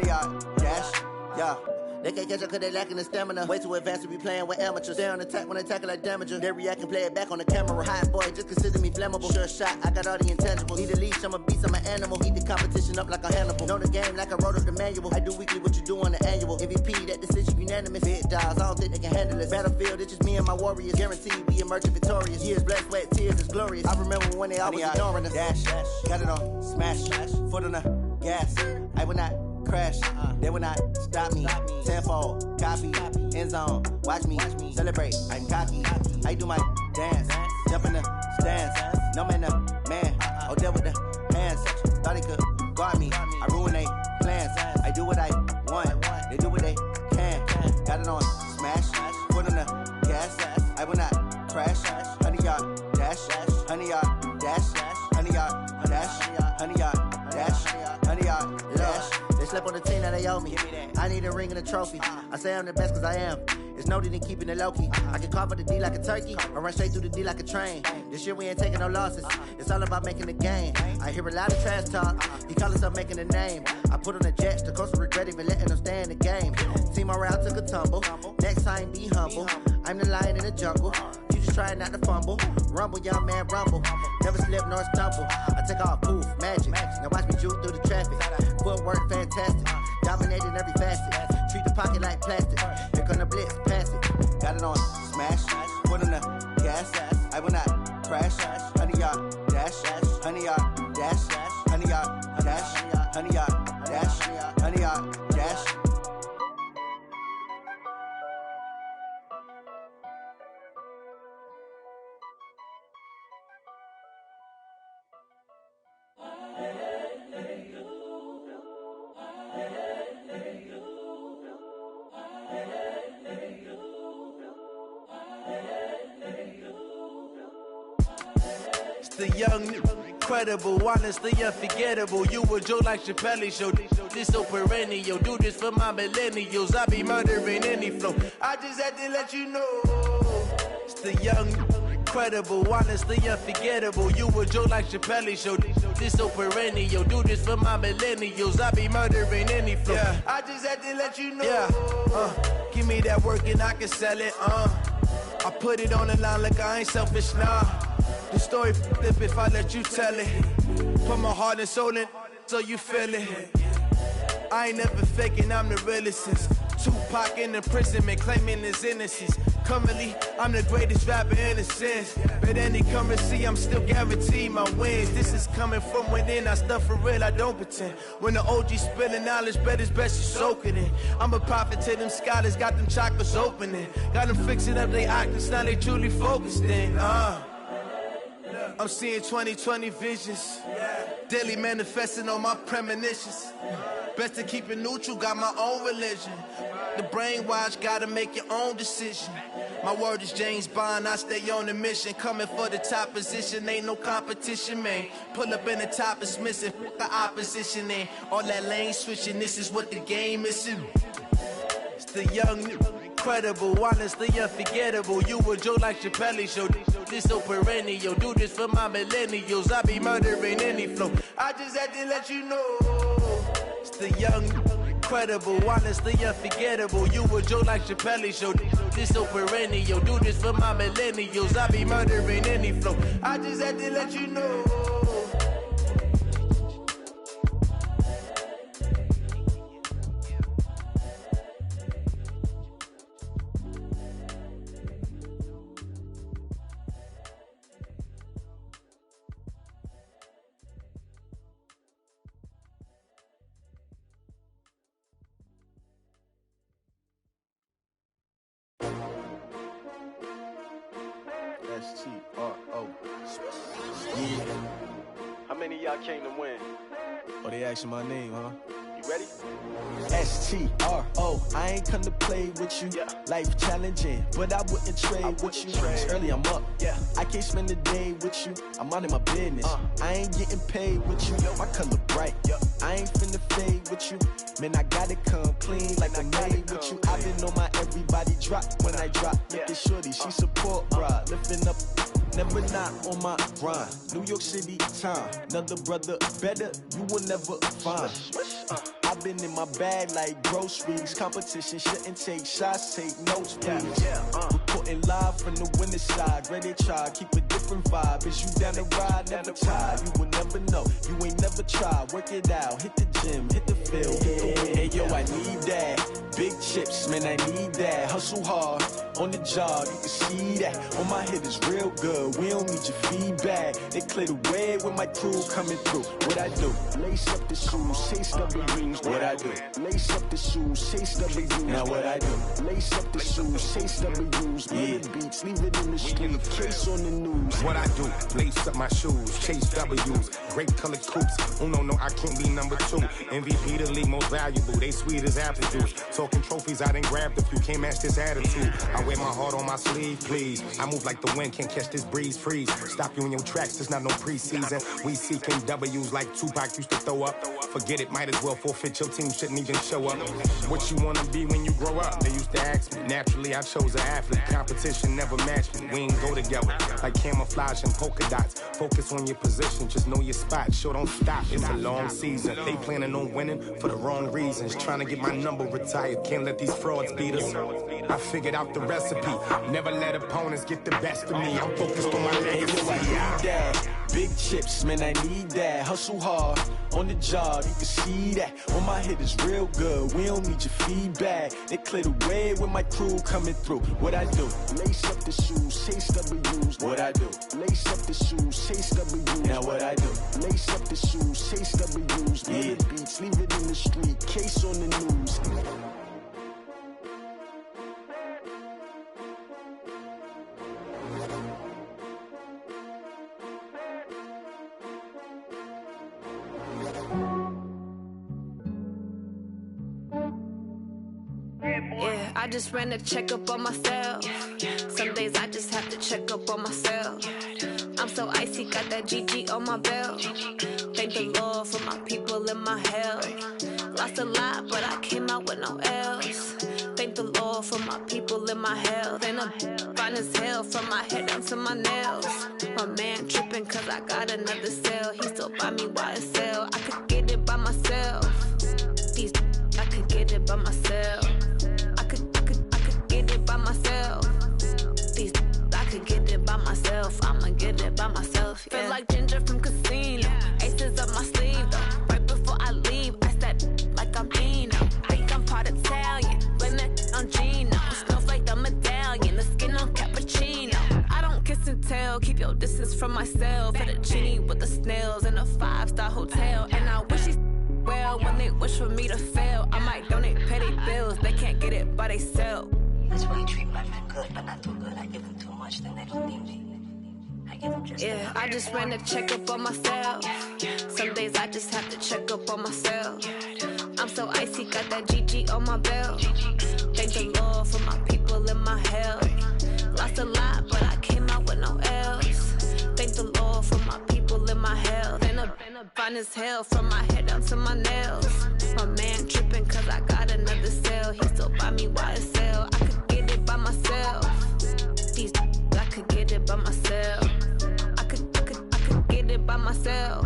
100 yard dash, yeah. They can't catch up cause they lacking the stamina. Way too advanced to be playing with amateurs. Stay on attack when they tackle like damager. They react and play it back on the camera. Hot boy, just consider me flammable. Sure shot, I got all the intangibles. Need a leash, I'm a beast, I'm an animal. Heat the competition up like a Hannibal. Know the game like I wrote up the manual. I do weekly what you do on the annual. MVP, that decision unanimous. Big dogs, I don't think they can handle it. Battlefield, it's just me and my warriors. Guaranteed we emerging victorious. Years, blood, sweat, tears, it's glorious. I remember when they always ignoring us. Dash, got it on, smash, foot on the gas. I will not crash, they will not stop me. Tenfold, copy, end zone, watch me celebrate. I'm cocky, I do my dance, jump in the stands. No man, man, oh there with the hands. Thought he could guard me, I ruin they plans. I do what I want, they do what they can. Got it on smash, foot on the gas. I will not crash. 100 yard dash, 100 yard dash, 100 yard dash, 100 yard dash, 100 yard dash. They slept on the team that they owe me. I need a ring and a trophy. I say I'm the best cause I am. It's no need in keeping it low-key. I can carve for the D like a turkey, or run straight through the D like a train. This year we ain't taking no losses. It's all about making the game. I hear a lot of trash talk. He call himself making a name. I put on the Jets, the coach will regret even letting them stay in the game. Team morale took a tumble. Next time be humble. I'm the lion in the jungle. You just trying not to fumble. Rumble, young man, rumble. Never slip nor stumble. I take off, poof, magic. Now watch me juke through the traffic. Footwork fantastic. Dominating every facet. Treat the pocket like plastic. Here come the blitz, pass it. Got it on smash. Foot on the gas. I will not crash. 100 yard dash. 100 yard dash. 100 yard dash. 100 yard dash. 100 yard dash. The young, incredible, honestly unforgettable. You a joke like Chappelle show. This so perennial. Do this for my millennials. I be murdering any flow. I just had to let you know. It's the young, incredible, honestly unforgettable. You a joke like Chappelle show. This so perennial. Do this for my millennials. I be murdering any flow. Yeah. I just had to let you know. Yeah. Give me that work and I can sell it. I put it on the line like I ain't selfish, nah. The story flip if I let you tell it. Put my heart and soul in so you feel it. I ain't never faking, I'm the realest since Tupac in imprisonment, claiming his innocence. Currently, I'm the greatest rapper in a sense. But any currency, I'm still guaranteed my wins. This is coming from within, I stuff for real, I don't pretend. When the OG spilling knowledge, bet it's best you soak it in. I'm a prophet to them scholars, got them chakras opening. Got them fixing up their octaves, now they truly focused in. I'm seeing 2020 visions. Daily manifesting on my premonitions. Best to keep it neutral, got my own religion. The brainwash, gotta make your own decision. My word is James Bond, I stay on the mission. Coming for the top position, ain't no competition, man. Pull up in the top is missing, fuck the opposition, and all that lane switching, this is what the game is. It's the young, incredible, honestly unforgettable. You a joke like Chappelle show. This so perennial. Do this for my millennials. I be murdering any flow. I just had to let you know. It's the young, incredible, honestly unforgettable. You a joke like Chappelle show. This so perennial. Do this for my millennials. I be murdering any flow. I just had to let you know. S-T-R-O. Yeah. How many of y'all came to win? Oh, they asking my name, huh? You ready? S-T-R-O. I ain't come to play with you. Yeah. Life challenging, but I wouldn't trade with you. It's early, I'm up. Yeah. I can't spend the day with you. I'm out in my business. I ain't getting paid with you. My color bright. I ain't finna fade with you. Man, I gotta come clean like I'm made with you. I've been on my everybody drop when I drop. Look at shorty, she support, bruh. Lifting up, never not on my grind. New York City time, another brother better, you will never find. I've been Rolling in my bag like groceries. Competition shouldn't take shots, take notes, please. Reporting live from the winning side. Ready to try, keep a different vibe. Is you down the ride, never tired. You will never know, you ain't never tried. Work it out, hit the gym, hit the field, hit the wind. Hey yo, I need that. Big chips, man, I need that. Hustle hard, on the job, you can see that. On my hit is real good, we don't need your feedback. They clear the way with my crew coming through. What I do? Lace up the shoes, chase double rings. What I do? Lace up the shoes, chase double rings. Now what I do? Lace up the shoes, chase double rings. Yeah, beats, leave it in the street, case on the news. What I do? Lace up my shoes, chase W's, great colored coops. Oh no, I can't be number 2. MVP the league most valuable, they sweet as apple juice. Talking trophies, I done grabbed a few, can't match this attitude. I wear my heart on my sleeve, please. I move like the wind, can't catch this breeze, freeze. Stop you in your tracks, there's not no preseason. We seeking W's like Tupac used to throw up. Forget it, might as well forfeit, your team shouldn't even show up. What you wanna be when you grow up? They used to ask me. Naturally, I chose an athlete. Competition never matched me. We ain't go together like camouflage and polka dots. Focus on your position, just know your spot. Sure, don't stop, it's a long season. They planning on winning for the wrong reasons. Trying to get my number retired, can't let these frauds beat us. I figured out the recipe. Never let opponents get the best of me. I'm focused on my legacy. I need that. Big chips, man, I need that. Hustle hard, on the job, you can see that. On my hit is real good, we don't need your feedback. They clear the way with my crew coming through. What I do? Lace up the shoes, chase W's. What I do? Lace up the shoes, chase W's. Now what I do? Lace up the shoes, chase W's. Yeah, beats, leave it in the street, case on the news. Yeah, I just ran a checkup on myself. Some days I just have to check up on myself. I'm so icy, got that GG on my belt. Thank the Lord for my people in my health. Lost a lot, but I came out with no L's. Thank the Lord for my people in my health. And I'm fine as hell from my head down to my nails. My man tripping cause I got another cell. He still buy me YSL. I could get it by myself. These I could get it by myself. I could get it by myself. These I could get it by myself. I'ma get it by myself. Yeah. Feel like Ginger from Casino. Aces up my sleeve though. Right before I leave, I step like I'm Eno. Think I'm part Italian. Blame it on Gino. Snowflake the medallion. The skin on cappuccino. I don't kiss and tell. Keep your distance from myself. At a genie with the snails in a 5-star hotel. And I wish he's well when they wish for me to fail. I might donate petty bills. They can't get it by they sell. That's why you treat my men good, but not too good. I give them too much, then they don't need me. I give them just yeah, I just ran a checkup on myself. Some days I just have to check up on myself. I'm so icy, got that GG on my belt. Thank the Lord for my people in my health. Lost a lot, but I came out with no L's. Thank the Lord for my people in my health. And I'm fine as hell from my head down to my nails. My man tripping cause I got another cell. He still buy me YSL. I could get it by myself. These I could get it by myself. I could get it by myself.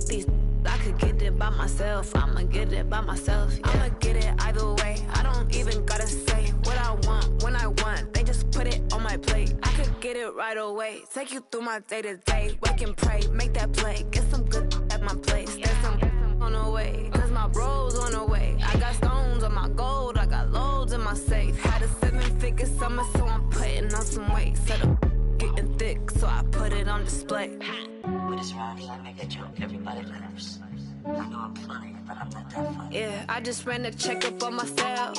These I could get it by myself. I'ma get it by myself. Yeah. I'ma get it either way. I don't even gotta say what I want when I want. They just put it on my plate. I could get it right away. Take you through my day to day. Wake and pray, make that play. Get some good at my place. There's some on the way. Cause my bros on the way. I got stones on my gold. I got loads in my safe. Had a 7-figure summer, so I'm putting on some weight. Set up getting thick, so I put it on display. With this round, I make a joke, everybody laughs. I know I'm funny, but I'm not that funny. Yeah, I just ran a checkup on myself.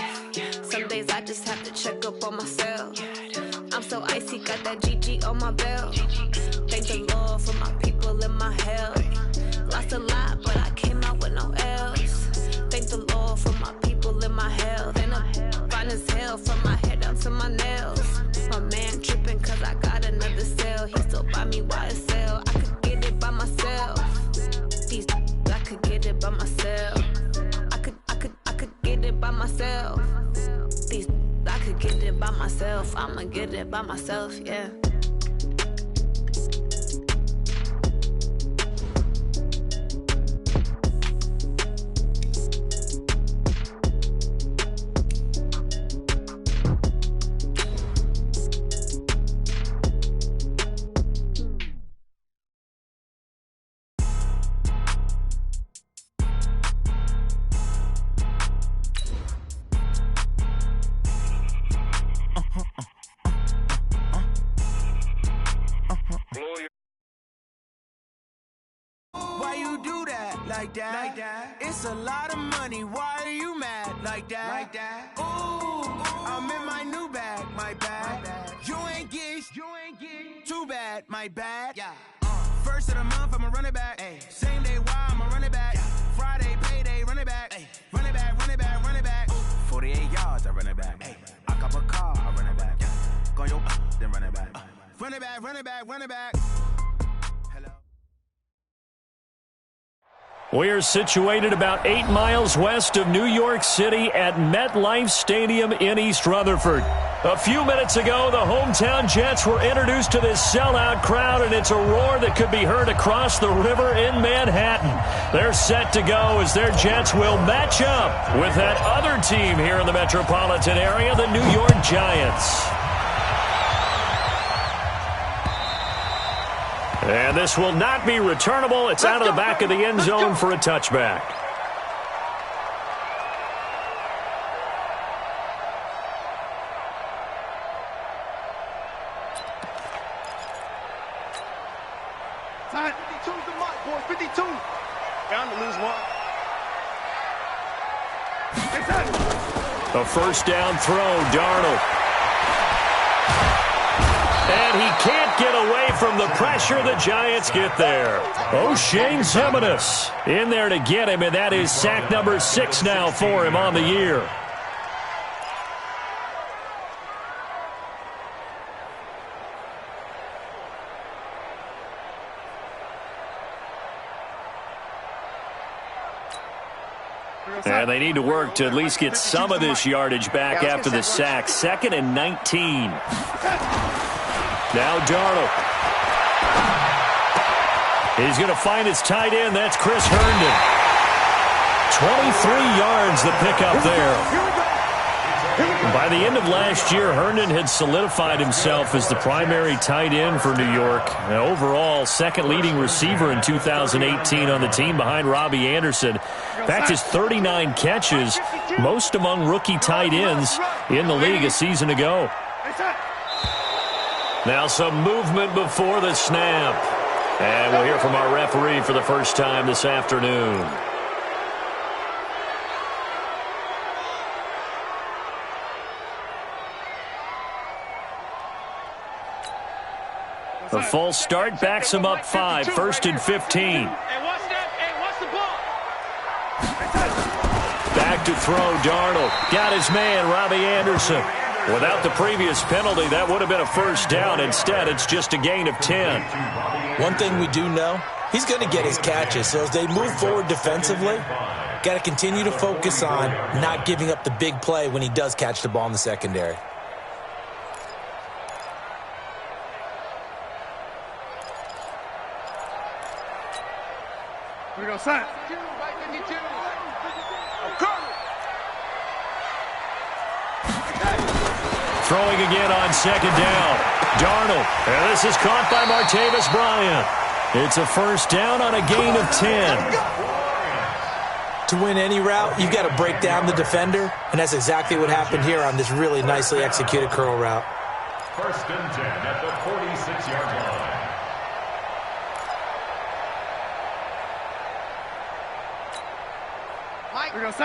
Some days I just have to check up on myself. I'm so icy, got that GG on my belt. Thank the Lord for my people in my health. Lost a lot, but I came out with no L's. Thank the Lord for my people in my health. And I'm fine as hell from my head down to my nails. My man tripping cause I got another cell. He still buy me YSL. I could get it by myself. These I could get it by myself. I could get it by myself. These I could get it by myself. I'ma get it by myself, yeah. like that. It's a lot of money, why are you mad like that? Ooh, I'm in my new bag, my bad. You ain't get too bad, my bad. Yeah. First of the month, I'ma run it back. Ay. Same day, why I'ma run it back. Ay. Friday, payday, run it back. Ay. Run it back, run it back, run it back. 48 yards, I run it back. Ay. I cop a car, I run it back. Go yo, then run it back. Run it back, run it back, run it back. Hello. We're situated about 8 miles west of New York City at MetLife Stadium in East Rutherford. A few minutes ago, the hometown Jets were introduced to this sellout crowd, and it's a roar that could be heard across the river in Manhattan. They're set to go as their Jets will match up with that other team here in the metropolitan area, the New York Giants. And this will not be returnable. It's out of the back of the end zone for a touchback. Time 52's the mark, boy. 52. Bound to lose one. A first down throw, Darnold. And he can't get away from the pressure. The Giants get there. O'Shane Ximines in there to get him, and that is sack number 6 now for him on the year. And they need to work to at least get some of this yardage back after the sack. 2nd and 19. Now Darnold. He's going to find his tight end. That's Chris Herndon. 23 yards the pickup there. By the end of last year, Herndon had solidified himself as the primary tight end for New York. And overall, second leading receiver in 2018 on the team behind Robbie Anderson. In fact, his 39 catches, most among rookie tight ends in the league a season ago. Now some movement before the snap. And we'll hear from our referee for the first time this afternoon. The false start backs him up 5, 1st and 15. Back to throw, Darnold. Got his man, Robbie Anderson. Without the previous penalty, that would have been a first down. Instead, it's just a gain of 10. One thing we do know, he's going to get his catches. So as they move forward defensively, got to continue to focus on not giving up the big play when he does catch the ball in the secondary. We go, son. Throwing again on 2nd down. Darnold. And this is caught by Martavis Bryant. It's a first down on a gain of 10. To win any route, you've got to break down the defender, and that's exactly what happened here on this really nicely executed curl route. 1st and 10 at the 46-yard line.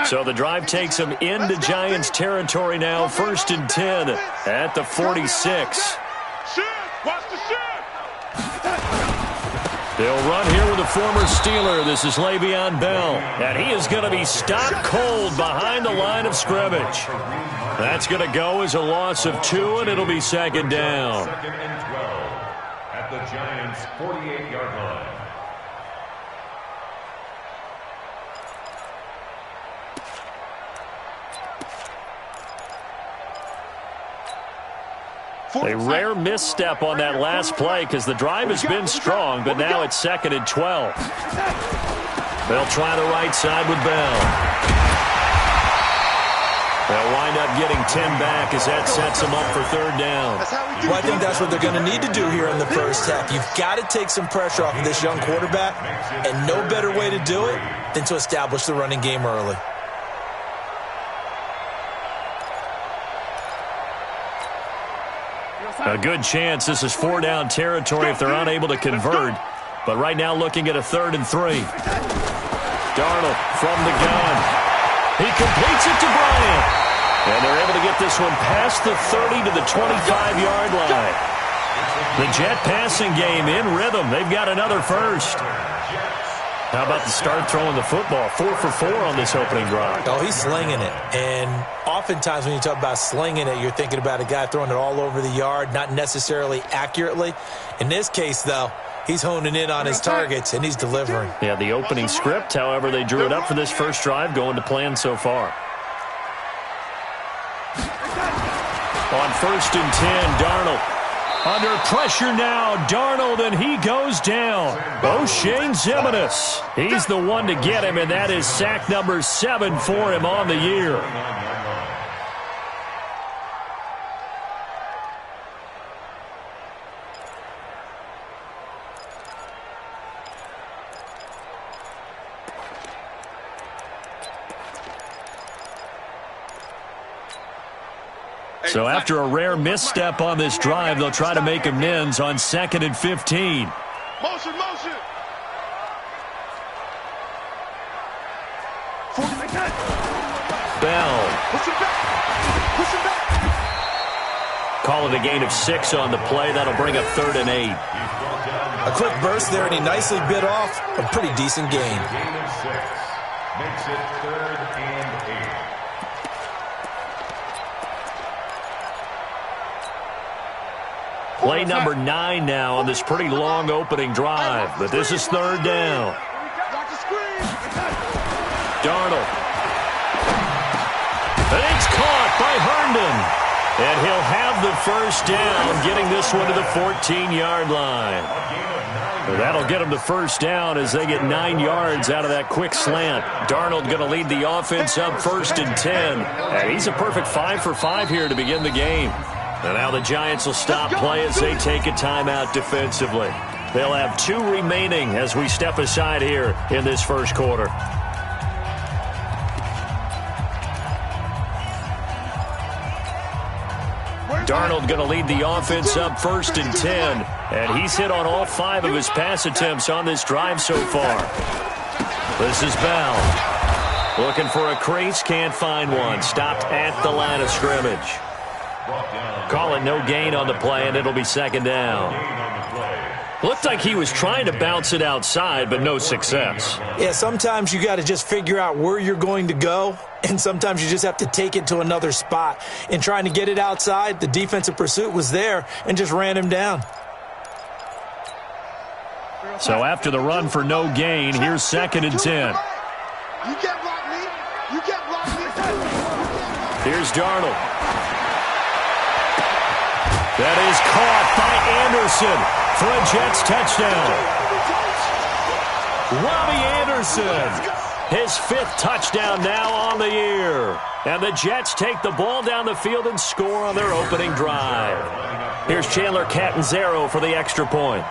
So the drive takes him into Giants territory now. 1st and 10 at the 46. They'll run here with a former Steeler. This is Le'Veon Bell. And he is going to be stopped cold behind the line of scrimmage. That's going to go as a loss of 2, and it'll be 2nd down. 2nd and 12 at the Giants' 48-yard line. A rare misstep on that last play because the drive has been strong, but now it's 2nd and 12. They'll try the right side with Bell. They'll wind up getting 10 back as that sets them up for 3rd down. Well, I think that's what they're going to need to do here in the first half. You've got to take some pressure off of this young quarterback, and no better way to do it than to establish the running game early. A good chance this is 4-down territory if they're unable to convert. But right now looking at a 3rd and 3. Darnold from the gun. He completes it to Bryant. And they're able to get this one past the 30 to the 25-yard line. The Jet passing game in rhythm. They've got another first. How about the start throwing the football? 4 for 4 on this opening drive. Oh, he's slinging it. And oftentimes when you talk about slinging it, you're thinking about a guy throwing it all over the yard, not necessarily accurately. In this case, though, he's honing in on his targets, and he's delivering. Yeah, the opening script, however, they drew it up for this first drive, going to plan so far. On 1st and 10, Darnold. Under pressure now, Darnold, and he goes down. O'Shane Ximines. He's the one to get him, and that is sack number 7 for him on the year. So after a rare misstep on this drive, they'll try to make amends on 2nd and 15. Motion. Bell. Push him back. Call it a gain of 6 on the play. That'll bring up 3rd and 8. A quick burst there, and he nicely bit off a pretty decent gain. Gain of 6 makes it 3rd and 8. Play number 9 now on this pretty long opening drive. But this is 3rd down. Darnold. And it's caught by Herndon. And he'll have the first down, getting this one to the 14-yard line. That'll get him the first down as they get 9 yards out of that quick slant. Darnold going to lead the offense up 1st and 10. And he's a perfect 5 for 5 here to begin the game. And now the Giants will stop play as they take a timeout defensively. They'll have 2 remaining as we step aside here in this first quarter. Darnold going to lead the offense up 1st and 10. And he's hit on all 5 of his pass attempts on this drive so far. This is Bell. Looking for a crease, can't find one. Stopped at the line of scrimmage. Call it no gain on the play, and it'll be 2nd down. Looked like he was trying to bounce it outside, but no success. Yeah, sometimes you got to just figure out where you're going to go, and sometimes you just have to take it to another spot. In trying to get it outside, the defensive pursuit was there and just ran him down. So after the run for no gain, here's 2nd and 10. You can't block me. You can't block me. Here's Darnold. That is caught by Anderson for a Jets touchdown. Robbie Anderson, his 5th touchdown now on the year. And the Jets take the ball down the field and score on their opening drive. Here's Chandler Catanzaro for the extra point.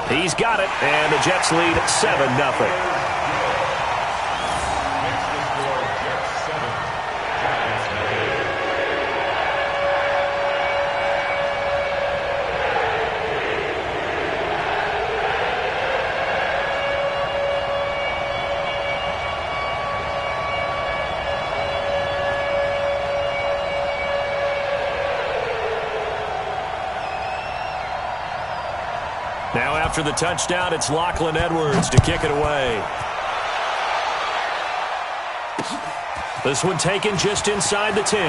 He's got it, and the Jets lead 7-0. Now after the touchdown, it's Lachlan Edwards to kick it away. This one taken just inside the 10.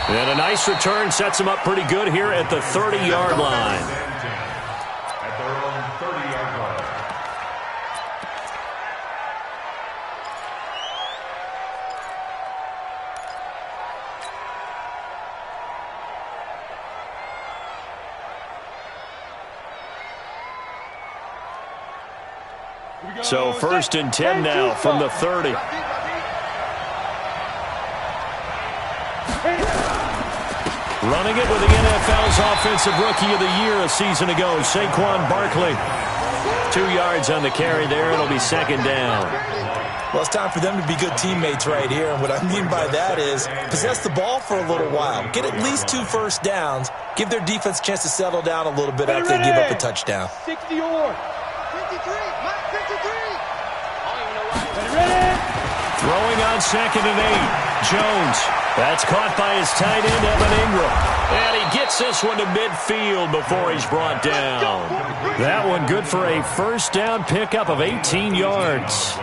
And a nice return sets him up pretty good here at the 30-yard line. At their own 30-yard line. So 1st and 10 now from the 30. Running it with the NFL's Offensive Rookie of the Year a season ago, Saquon Barkley. 2 yards on the carry there. It'll be 2nd down. Well, it's time for them to be good teammates right here. And what I mean by that is possess the ball for a little while. Get at least 2 first downs. Give their defense a chance to settle down a little bit after they give up a touchdown. 60 or on 2nd and 8. Jones. That's caught by his tight end, Evan Ingram. And he gets this one to midfield before he's brought down. That one good for a first down pickup of 18 yards.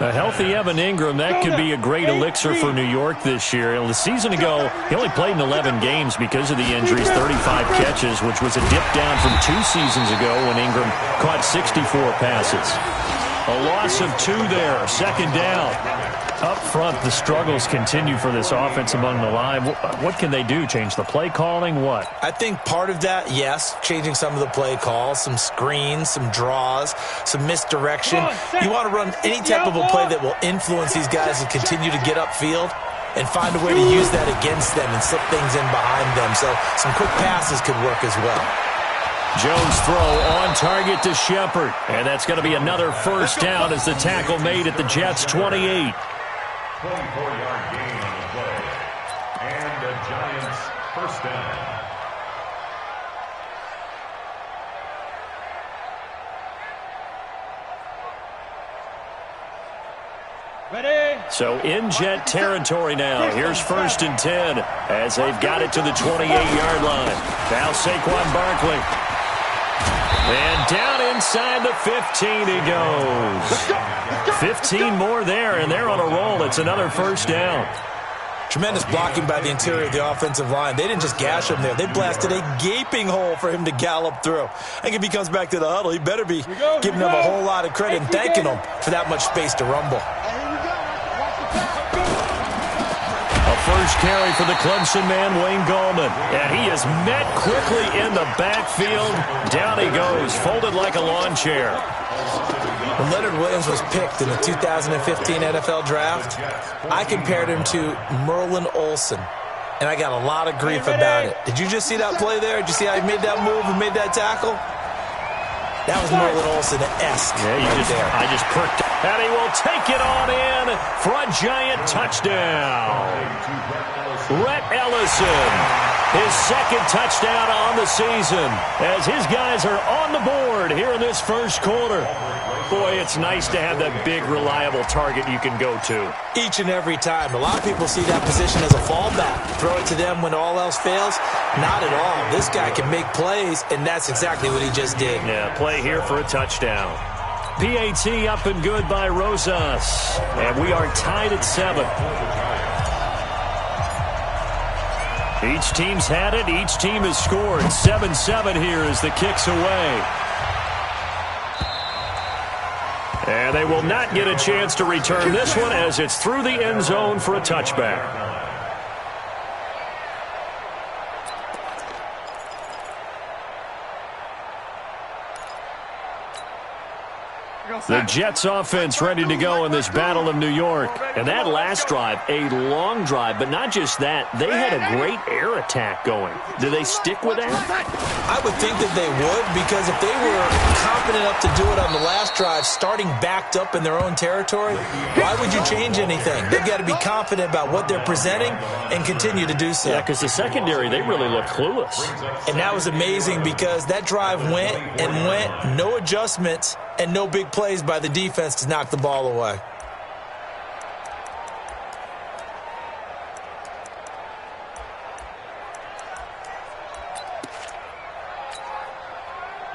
A healthy Evan Ingram, that could be a great elixir for New York this year. The season ago, he only played in 11 games because of the injuries, 35 catches, which was a dip down from 2 seasons ago when Ingram caught 64 passes. A loss of 2 there, 2nd down. Up front, the struggles continue for this offense among the line. What can they do? Change the play calling? What? I think part of that, yes, changing some of the play calls, some screens, some draws, some misdirection. You want to run any type of a play that will influence these guys to continue to get upfield and find a way to use that against them and slip things in behind them. So some quick passes could work as well. Jones throw on target to Shepard. And that's going to be another first down as the tackle made at the Jets' 28. 24-yard gain on the play. And the Giants first down. Ready? So in Jet territory now. Here's 1st and 10 as they've got it to the 28-yard line. Now Saquon Barkley. And down inside the 15 he goes. 15 more there, and they're on a roll. It's another first down. Tremendous blocking by the interior of the offensive line. They didn't just gash him there. They blasted a gaping hole for him to gallop through. I think if he comes back to the huddle, he better be giving them a whole lot of credit and thanking them for that much space to rumble. First carry for the Clemson man, Wayne Gallman. And he is met quickly in the backfield. Down he goes, folded like a lawn chair. When Leonard Williams was picked in the 2015 NFL Draft, I compared him to Merlin Olsen. And I got a lot of grief about it. Did you just see that play there? Did you see how he made that move and made that tackle? That was Merlin Olsen-esque. Yeah, I just perked. And he will take it on in for a Giant touchdown. Rhett Ellison, his 2nd touchdown on the season as his guys are on the board here in this first quarter. Boy, it's nice to have that big, reliable target you can go to. Each and every time. A lot of people see that position as a fallback. Throw it to them when all else fails. Not at all. This guy can make plays, and that's exactly what he just did. Yeah, play here for a touchdown. PAT up and good by Rosas. And we are tied at 7. Each team's had it. Each team has scored. 7-7 here as the kick's away. And they will not get a chance to return this one as it's through the end zone for a touchback. The Jets offense ready to go in this Battle of New York. And that last drive, a long drive, but not just that. They had a great air attack going. Do they stick with that? I would think that they would, because if they were confident enough to do it on the last drive, starting backed up in their own territory, why would you change anything? They've got to be confident about what they're presenting and continue to do so. Yeah, because the secondary, they really look clueless. And that was amazing because that drive went and went, no adjustments, and no big plays by the defense to knock the ball away.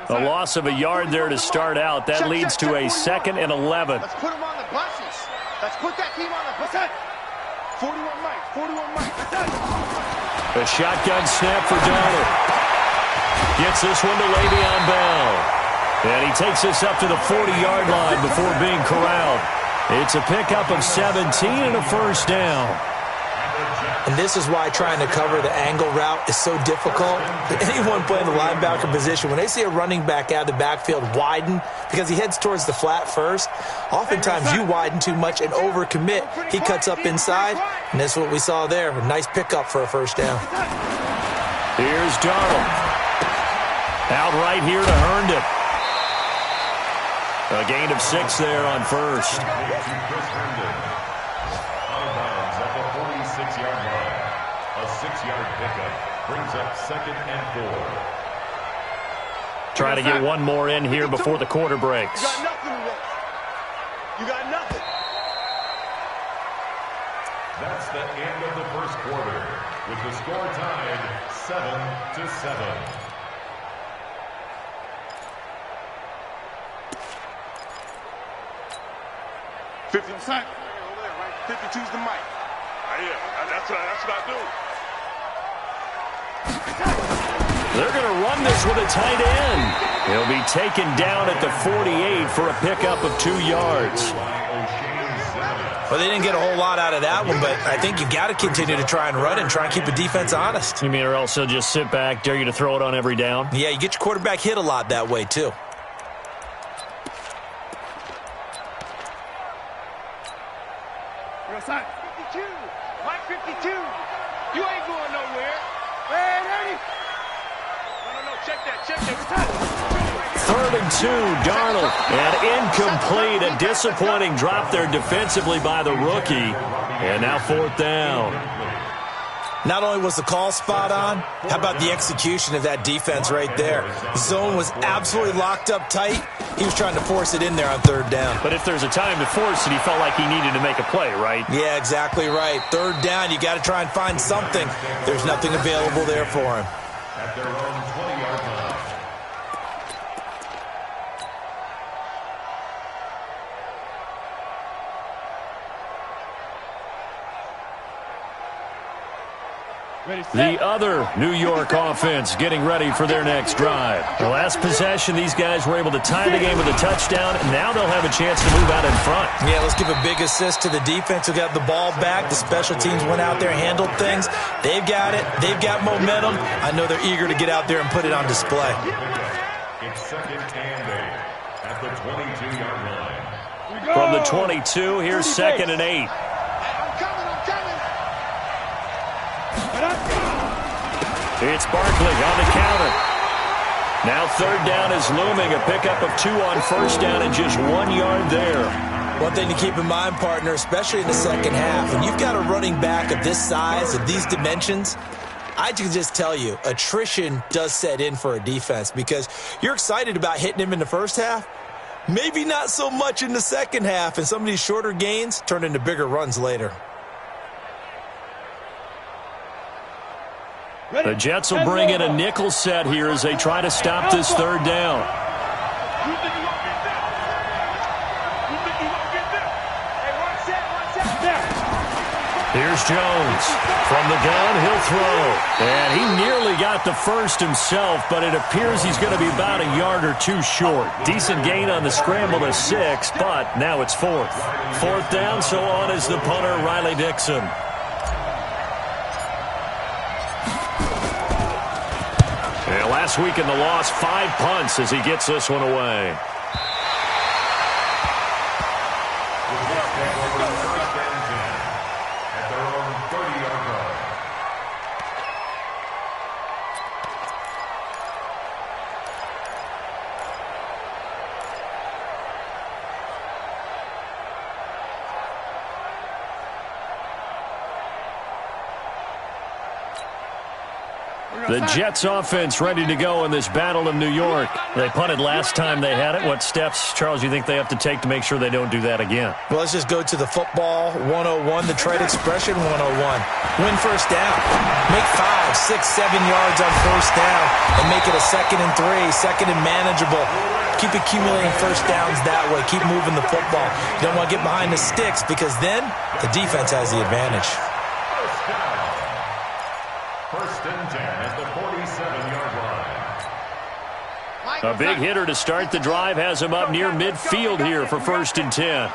A loss of a yard there to start out. That leads to a 2nd and 11. Let's put them on the buses. Let's put that team on the buses. 41 Mike, 41 Mike. A shotgun snap for Donald. Gets this one to Le'Veon Bell. And he takes this up to the 40-yard line before being corralled. It's a pickup of 17 and a first down. And this is why trying to cover the angle route is so difficult. Anyone playing the linebacker position, when they see a running back out of the backfield widen, because he heads towards the flat first, oftentimes you widen too much and overcommit. He cuts up inside, and that's what we saw there. A nice pickup for a first down. Here's Darnold. Out right here to Herndon. A gain of 6 there on first. Out of bounds at the 46-yard line. A 6-yard pickup brings up 2nd and 4. Try to get one more in here before the quarter breaks. You got nothing, Rick. You got nothing. That's the end of the first quarter, with the score tied 7-7. 52's the mic. That's what I do. They're going to run this with a tight end. He'll be taken down at the 48 for a pickup of 2 yards. Well, they didn't get a whole lot out of that one, but I think you got to continue to try and run and try and keep the defense honest. You mean or else they'll just sit back, dare you to throw it on every down? Yeah, you get your quarterback hit a lot that way, too. Side 52. Mike 52. You ain't going nowhere. Man, Eddie. No. Check that. Third and 2, Darnold. And incomplete. A disappointing drop there defensively by the rookie. And now 4th down. Not only was the call spot on, how about the execution of that defense right there? The zone was absolutely locked up tight. He was trying to force it in there on 3rd down. But if there's a time to force it, he felt like he needed to make a play, right? Yeah, exactly right. 3rd down, you got to try and find something. There's nothing available there for him. At their own 20-yard line. The other New York offense getting ready for their next drive. The last possession, these guys were able to tie the game with a touchdown, and now they'll have a chance to move out in front. Yeah, let's give a big assist to the defense who got the ball back. The special teams went out there, handled things. They've got it. They've got momentum. I know they're eager to get out there and put it on display. It's 2nd and 8 at the 22-yard line. From the 22, here's 2nd and 8. It's Barkley on the counter. Now 3rd down is looming. A pickup of 2 on 1st down and just 1 yard there. One thing to keep in mind, partner, especially in the second half, when you've got a running back of this size, of these dimensions, I can just tell you, attrition does set in for a defense because you're excited about hitting him in the first half. Maybe not so much in the second half, and some of these shorter gains turn into bigger runs later. The Jets will bring in a nickel set here as they try to stop this 3rd down. Here's Jones. From the gun, he'll throw. And he nearly got the first himself, but it appears he's going to be about a yard or 2 short. Decent gain on the scramble to 6, but now it's 4th. 4th down, so on is the punter, Riley Dixon. And last week in the loss, 5 punts as he gets this one away. At their own 30-yard line. The Jets offense ready to go in this battle of New York. They punted last time they had it. What steps, Charles, you think they have to take to make sure they don't do that again? Well, let's just go to the football 101, the trade expression 101. Win 1st down. Make 5, 6, 7 yards on 1st down and make it a 2nd and 3, 2nd and manageable. Keep accumulating 1st downs that way. Keep moving the football. You don't want to get behind the sticks because then the defense has the advantage. 1st and 10 at the 47-yard line. A big hitter to start the drive has him up near midfield here for 1st and 10.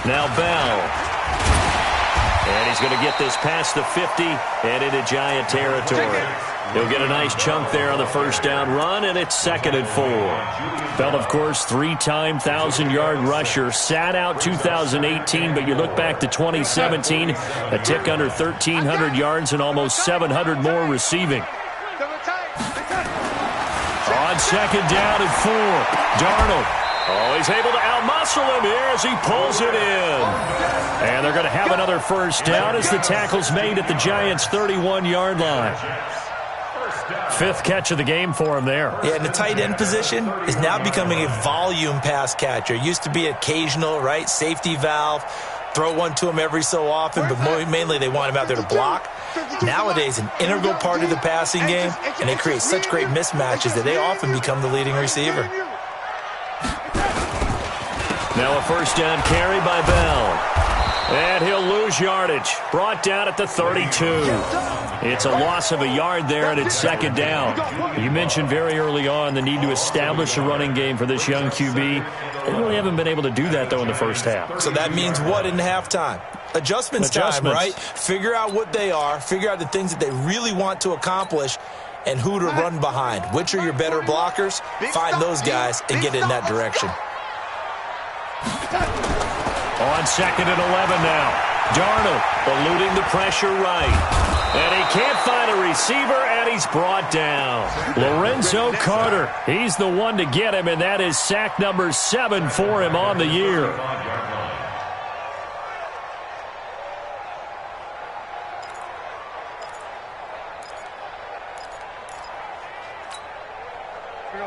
Now Bell. And he's going to get this past the 50 and into Giant territory. He'll get a nice chunk there on the 1st down run, and it's 2nd and 4. Bell, of course, 3-time 1,000-yard rusher. Sat out 2018, but you look back to 2017, a tick under 1,300 yards and almost 700 more receiving. On 2nd down and 4, Darnold. Oh, he's able to outmuscle him here as he pulls it in. And they're going to have another 1st down as the tackle's made at the Giants' 31-yard line. Fifth catch of the game for him there. Yeah, and the tight end position is now becoming a volume pass catcher. It used to be occasional, right? Safety valve. Throw one to him every so often, but mainly they want him out there to block. Nowadays, an integral part of the passing game, and they create such great mismatches that they often become the leading receiver. Now a first down carry by Bell. And he'll lose yardage. Brought down at the 32. It's a loss of a yard there, and it's second down. You mentioned very early on the need to establish a running game for this young QB. They really haven't been able to do that, though, in the first half. So that means what in halftime? Adjustments time, right? Figure out what they are. Figure out the things that they really want to accomplish and who to run behind. Which are your better blockers? Find those guys and get in that direction. On second and 11 now. Darnold eluding the pressure right. And he can't find a receiver, and he's brought down. Lorenzo Carter, he's the one to get him, and that is sack number 7 for him on the year.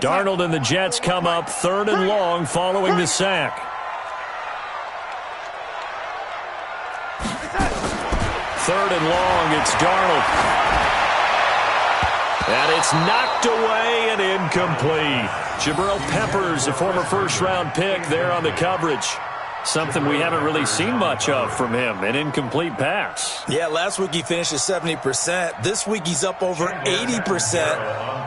Darnold and the Jets come up 3rd and long following the sack. 3rd and long, it's Darnold. And it's knocked away and incomplete. Jabril Peppers, a former first-round pick there on the coverage. Something we haven't really seen much of from him, an incomplete pass. Yeah, last week he finished at 70%. This week he's up over 80%.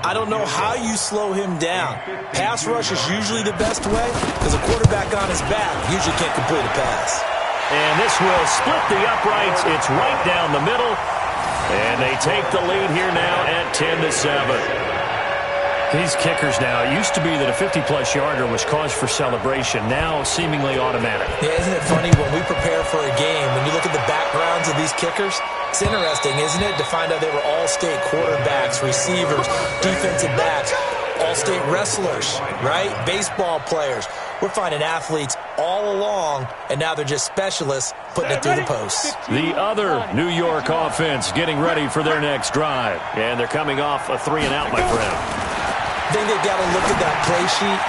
I don't know how you slow him down. Pass rush is usually the best way because a quarterback on his back usually can't complete a pass. And this will split the uprights. It's right down the middle. And they take the lead here now at 10-7. These kickers now, it used to be that a 50-plus yarder was cause for celebration. Now seemingly automatic. Yeah, isn't it funny when we prepare for a game, when you look at the backgrounds of these kickers, it's interesting, isn't it, to find out they were all-state quarterbacks, receivers, defensive backs, all-state wrestlers, right? Baseball players. We're finding athletes all along, and now they're just specialists putting it through the posts. The other New York offense getting ready for their next drive. And they're coming off a 3-and-out, my friend. I think they've got to look at that play sheet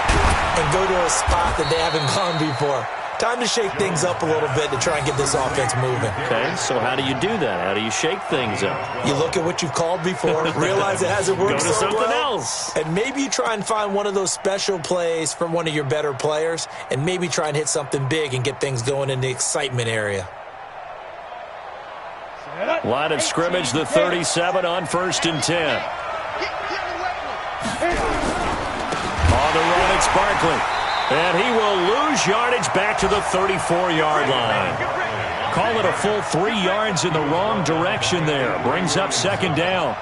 and go to a spot that they haven't gone before. Time to shake things up a little bit to try and get this offense moving. Okay, so how do you do that? How do you shake things up? You look at what you've called before, realize it hasn't worked so well. Go to something else. And maybe you try and find one of those special plays from one of your better players, and maybe try and hit something big and get things going in the excitement area. Line of scrimmage, the 37 on 1st and 10. On the run, it's Barkley. And he will lose yardage back to the 34-yard line. Call it a full 3 yards in the wrong direction there. Brings up second down.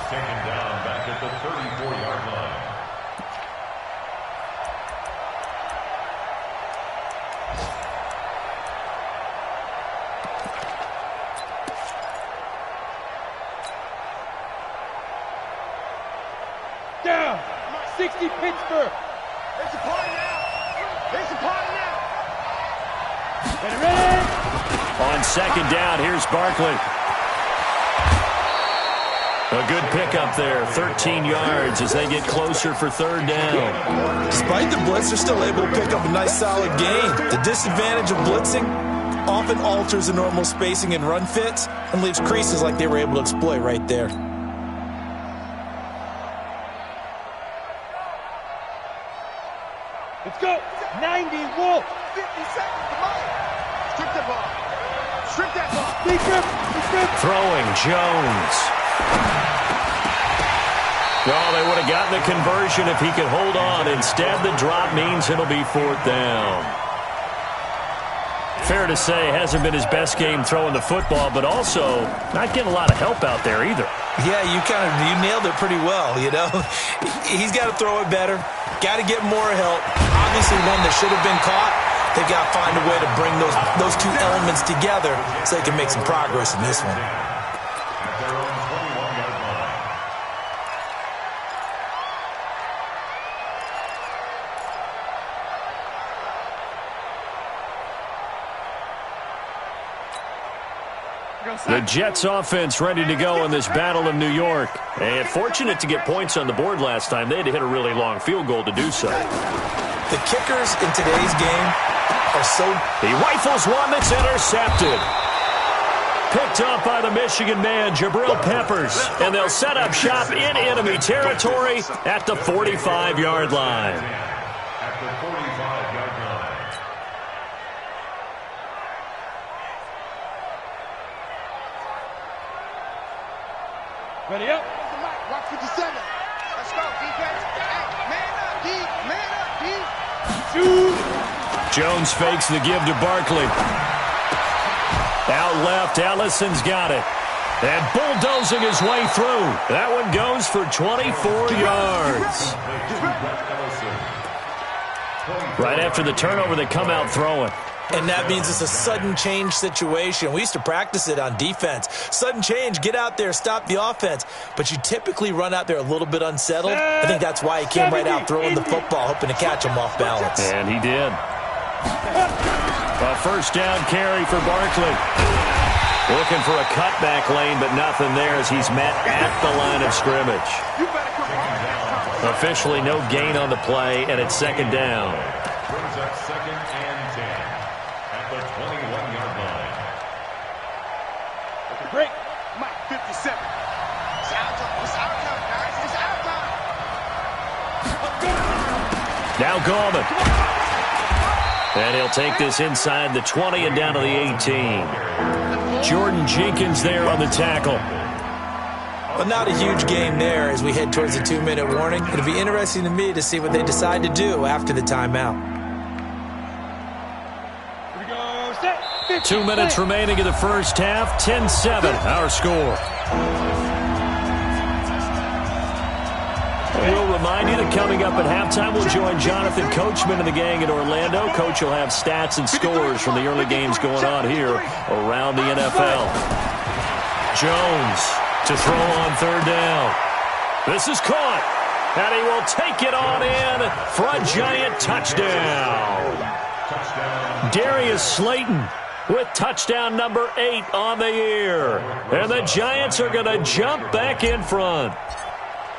Second down back at the 34-yard line. Down. 60 Pittsburgh. It's a party now. It's a party now. Ready? On second down, here's Barkley. A good pickup there, 13 yards as they get closer for 3rd down. Despite the blitz, they're still able to pick up a nice solid gain. The disadvantage of blitzing often alters the normal spacing and run fits and leaves creases like they were able to exploit right there. Let's go. 90 Wolf. 50 seconds. Come on. Strip the ball. Strip that ball. Big grip. Throwing Jones. Oh, they would have gotten the conversion if he could hold on. Instead, the drop means it'll be 4th down. Fair to say, hasn't been his best game throwing the football, but also not getting a lot of help out there either. Yeah, you nailed it pretty well, you know. He's got to throw it better. Got to get more help. Obviously, one that should have been caught. They've got to find a way to bring those two elements together so they can make some progress in this one. At their own 21-yard line. The Jets offense ready to go in this battle of New York. And fortunate to get points on the board last time. They had to hit a really long field goal to do so. The kickers in today's game are so... He rifles one that's intercepted. Picked up by the Michigan man, Jabril Peppers. And they'll set up shop in enemy territory at the 45-yard line. At the 45-yard line. Ready up. Watch 57. Let's go, defense. Man up, D. Man up, D. Shoot. Jones fakes the give to Barkley. Out left, Ellison's got it. And bulldozing his way through. That one goes for 24 yards. Right after the turnover, they come out throwing. And that means it's a sudden change situation. We used to practice it on defense. Sudden change, get out there, stop the offense. But you typically run out there a little bit unsettled. I think that's why he came right out throwing the football, hoping to catch him off balance. And he did. A first down carry for Barkley. Looking for a cutback lane, but nothing there as he's met at the line of scrimmage. Officially no gain on the play, and it's second down. Brings up second and 10 at the 21-yard line. Okay, break. Mike, 57. It's our time. It's our time, guys. It's our time. Now Gallman. And he'll take this inside the 20 and down to the 18. Jordan Jenkins there on the tackle. Well, not a huge game there as we head towards the 2-minute warning. It'll be interesting to me to see what they decide to do after the timeout. 2 minutes remaining in the first half. 10-7, our score. We'll remind you that coming up at halftime, we'll join Jonathan Coachman and the gang in Orlando. Coach will have stats and scores from the early games going on here around the NFL. Jones to throw on third down. This is caught, and he will take it on in for a giant touchdown. Darius Slayton with touchdown number 8 on the year. And the Giants are going to jump back in front.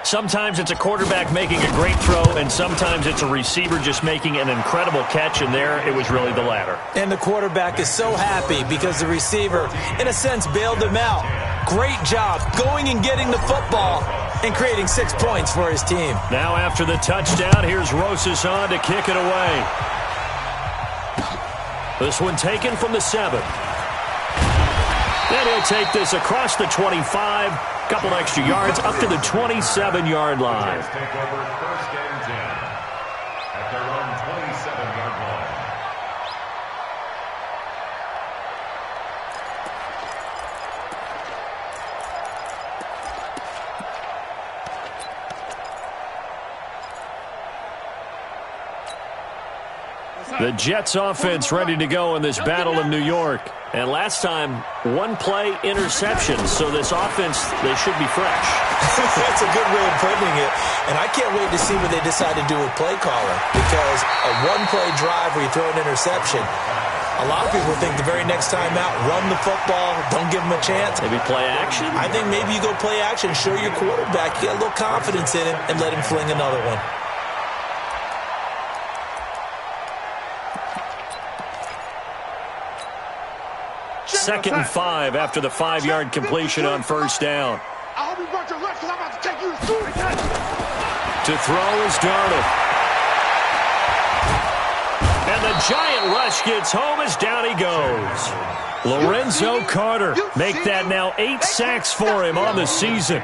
Sometimes it's a quarterback making a great throw, and sometimes it's a receiver just making an incredible catch, and there it was really the latter. And the quarterback is so happy because the receiver, in a sense, bailed him out. Great job going and getting the football and creating 6 points for his team. Now after the touchdown, here's Rosas on to kick it away. This one taken from the 7. Then he'll take this across the 25. Couple extra yards up to the 27-yard line. Take over first and 10 at their own 27-yard line. The Jets offense ready to go in this battle of New York. And last time, 1-play interception. So this offense, they should be fresh. That's a good way of putting it. And I can't wait to see what they decide to do with play calling. Because a 1-play drive where you throw an interception, a lot of people think the very next time out, run the football, don't give them a chance. Maybe play action? I think maybe you go play action, show your quarterback, get a little confidence in him, and let him fling another one. Second and 5 after the 5-yard completion on first down. I hope you brought your lunch because I'm about to take you to school. To throw is Darnold. And the giant rush gets home as down he goes. Lorenzo Carter make that now 8 sacks for him on the season.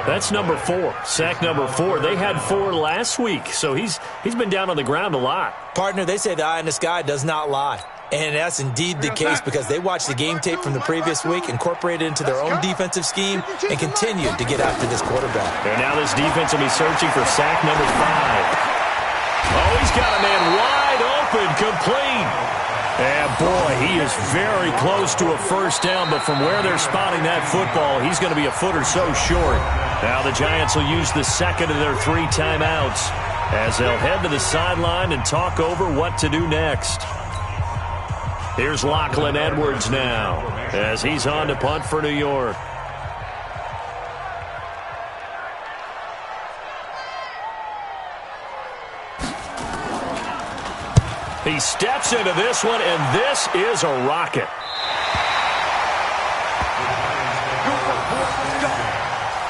That's number 4, sack number 4. They had 4 last week, so he's been down on the ground a lot. Partner, they say the eye in the sky does not lie. And that's indeed the case because they watched the game tape from the previous week, incorporated it into their own defensive scheme, and continued to get after this quarterback. And now this defense will be searching for sack number 5. Oh, he's got a man wide open, complete. And, boy, he is very close to a first down, but from where they're spotting that football, he's going to be a foot or so short. Now the Giants will use the second of their 3 timeouts as they'll head to the sideline and talk over what to do next. Here's Lachlan Edwards now. as he's on to punt for New York. He steps into this one, and this is a rocket.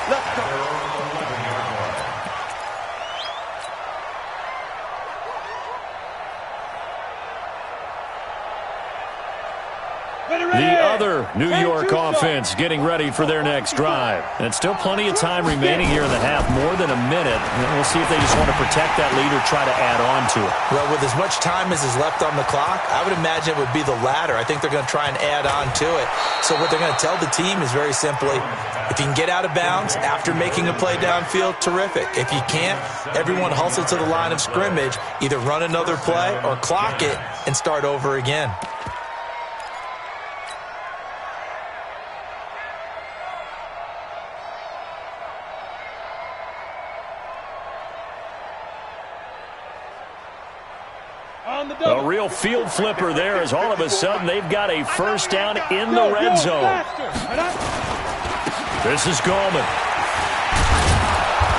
Let's go. The other New York offense getting ready for their next drive. And still plenty of time remaining here in the half, more than a minute. And we'll see if they just want to protect that lead or try to add on to it. Well, with as much time as is left on the clock, I would imagine it would be the latter. I think they're going to try and add on to it. So what they're going to tell the team is very simply, if you can get out of bounds after making a play downfield, terrific. If you can't, everyone hustle to the line of scrimmage, either run another play or clock it and start over again. A real field flipper there as all of a sudden they've got a first down in the red zone. This is Gallman.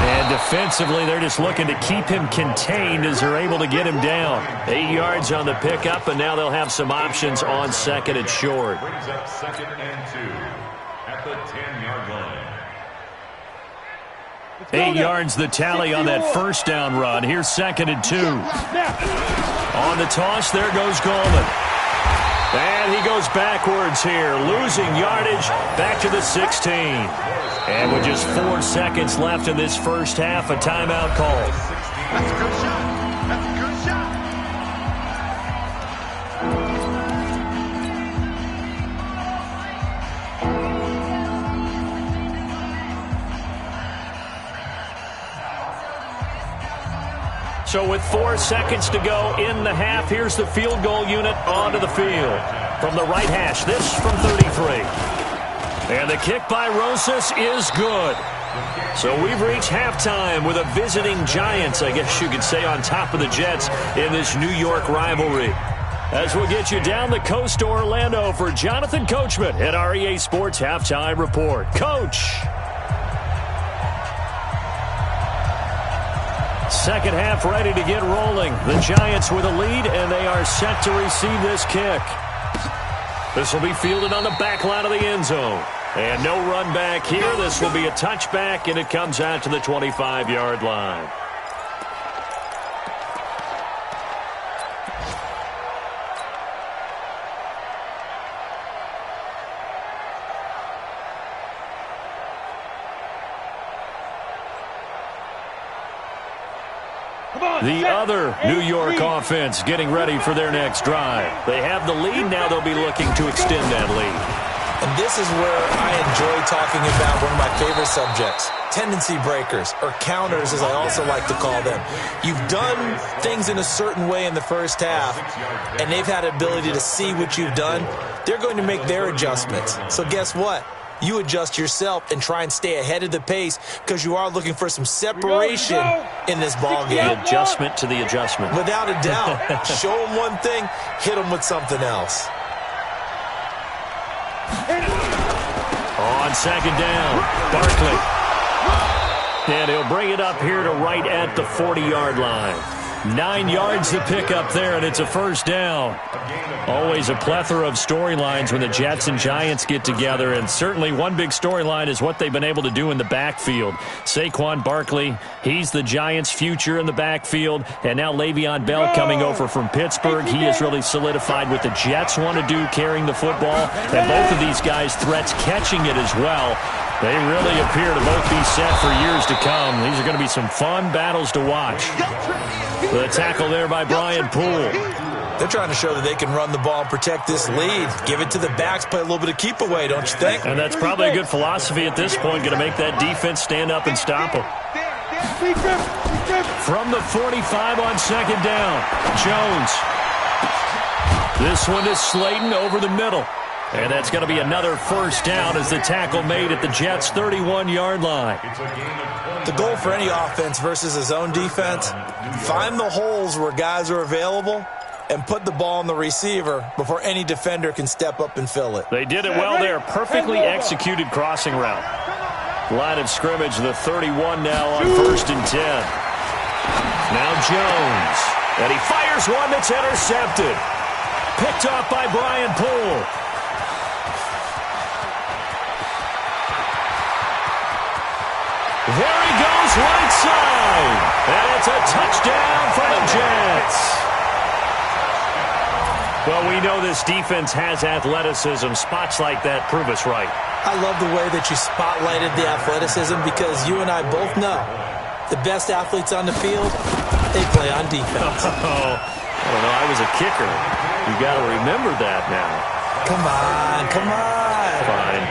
And defensively, they're just looking to keep him contained as they're able to get him down. 8 yards on the pickup, and now they'll have some options on second and short. Brings up 2nd and 2 at the 10-yard line. 8 yards the tally on that first down run. Here's 2nd and 2. On the toss, there goes Gallman. And he goes backwards here, losing yardage back to the 16. And with just 4 seconds left in this first half, a timeout call. That's a good shot. That's a good shot. So with 4 seconds to go in the half, here's the field goal unit onto the field. From the right hash, this from 33. And the kick by Rosas is good. So we've reached halftime with a visiting Giants, I guess you could say, on top of the Jets in this New York rivalry. As we'll get you down the coast to Orlando for Jonathan Coachman at REA Sports Halftime Report. Coach! Second half ready to get rolling. The Giants with a lead, and they are set to receive this kick. This will be fielded on the back line of the end zone. And no run back here. This will be a touchback, and it comes out to the 25-yard line. The other New York offense getting ready for their next drive. They have the lead. Now they'll be looking to extend that lead. And this is where I enjoy talking about one of my favorite subjects, tendency breakers, or counters as I also like to call them. You've done things in a certain way in the first half, and they've had the ability to see what you've done. They're going to make their adjustments. So guess what? You adjust yourself and try and stay ahead of the pace because you are looking for some separation in this ball game. The adjustment to the adjustment. Without a doubt. Show them one thing, hit them with something else. On second down, Barkley. And he'll bring it up here to right at the 40-yard line. 9 yards to pick up there, and it's a first down. Always a plethora of storylines when the Jets and Giants get together, and certainly one big storyline is what they've been able to do in the backfield. Saquon Barkley, he's the Giants' future in the backfield, and now Le'Veon Bell coming over from Pittsburgh. He has really solidified what the Jets want to do carrying the football, and both of these guys threats catching it as well. They really appear to both be set for years to come. These are going to be some fun battles to watch. The tackle there by Brian Poole. They're trying to show that they can run the ball and protect this lead. Give it to the backs, play a little bit of keep away, don't you think? And that's probably a good philosophy at this point, going to make that defense stand up and stop them. From the 45 on second down, Jones. This one is Slayton over the middle. And that's going to be another first down as the tackle made at the Jets' 31-yard line. The goal for any offense versus his own defense, find the holes where guys are available and put the ball on the receiver before any defender can step up and fill it. They did it well there. Perfectly executed crossing route. Line of scrimmage, the 31 now on 1st and 10. Now Jones. And he fires one that's intercepted. Picked off by Brian Poole. There he goes right side. And it's a touchdown for the Jets. Well, we know this defense has athleticism. Spots like that prove us right. I love the way that you spotlighted the athleticism because you and I both know the best athletes on the field, they play on defense. Oh, I don't know. I was a kicker. You got to remember that now. Come on, come on. Fine.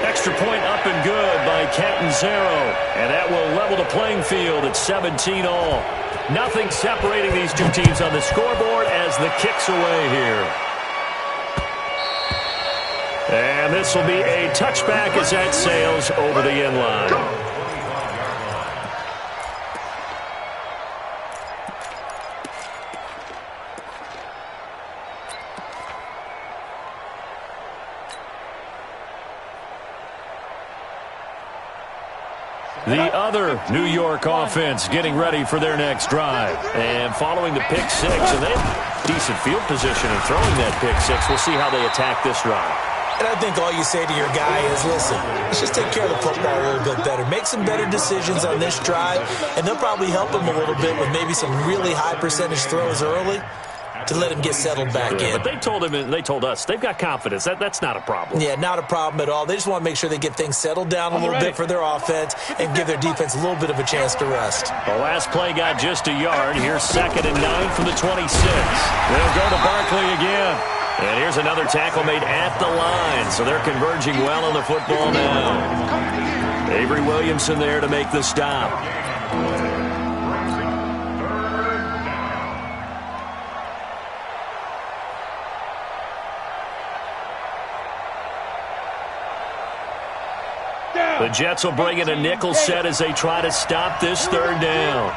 Extra point up and good by Catanzaro. And that will level the playing field at 17 all. Nothing separating these two teams on the scoreboard as the kick's away here. And this will be a touchback as that sails over the end line. The other New York offense getting ready for their next drive. And following the pick six, and they have decent field position in throwing that pick six. We'll see how they attack this drive. And I think all you say to your guy is, listen, let's just take care of the football a little bit better. Make some better decisions on this drive, and they'll probably help him a little bit with maybe some really high percentage throws early to let him get settled back in. But they told him, and they told us, they've got confidence. That's not a problem. Yeah, not a problem at all. They just want to make sure they get things settled down a little bit for their offense and give their defense a little bit of a chance to rest. The last play got just a yard. Here's 2nd and 9 from the 26. They'll go to Barkley again. And here's another tackle made at the line. So they're converging well on the football now. Avery Williamson there to make the stop. The Jets will bring in a nickel set as they try to stop this 3rd down.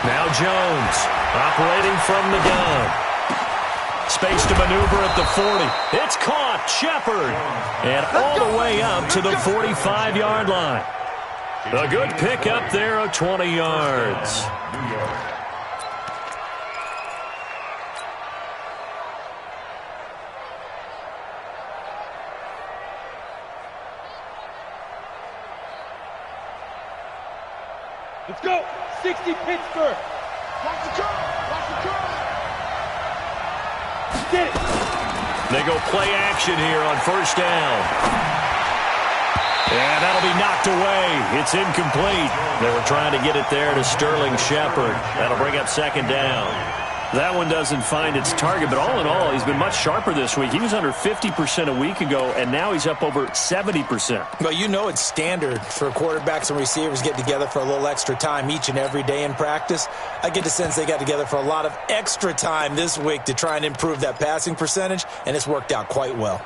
Now Jones operating from the gun. Space to maneuver at the 40. It's caught. Shepard. And all the way up to the 45-yard line. A good pick up there of 20 yards. Let's go. 60 Pittsburgh. Watch the curve. Watch the curve. Get it. They go play action here on 1st down. And that'll be knocked away. It's incomplete. They were trying to get it there to Sterling Shepard. That'll bring up 2nd down. That one doesn't find its target, but all in all, he's been much sharper this week. He was under 50% a week ago, and now he's up over 70%. Well, you know it's standard for quarterbacks and receivers getting together for a little extra time each and every day in practice. I get the sense they got together for a lot of extra time this week to try and improve that passing percentage, and it's worked out quite well.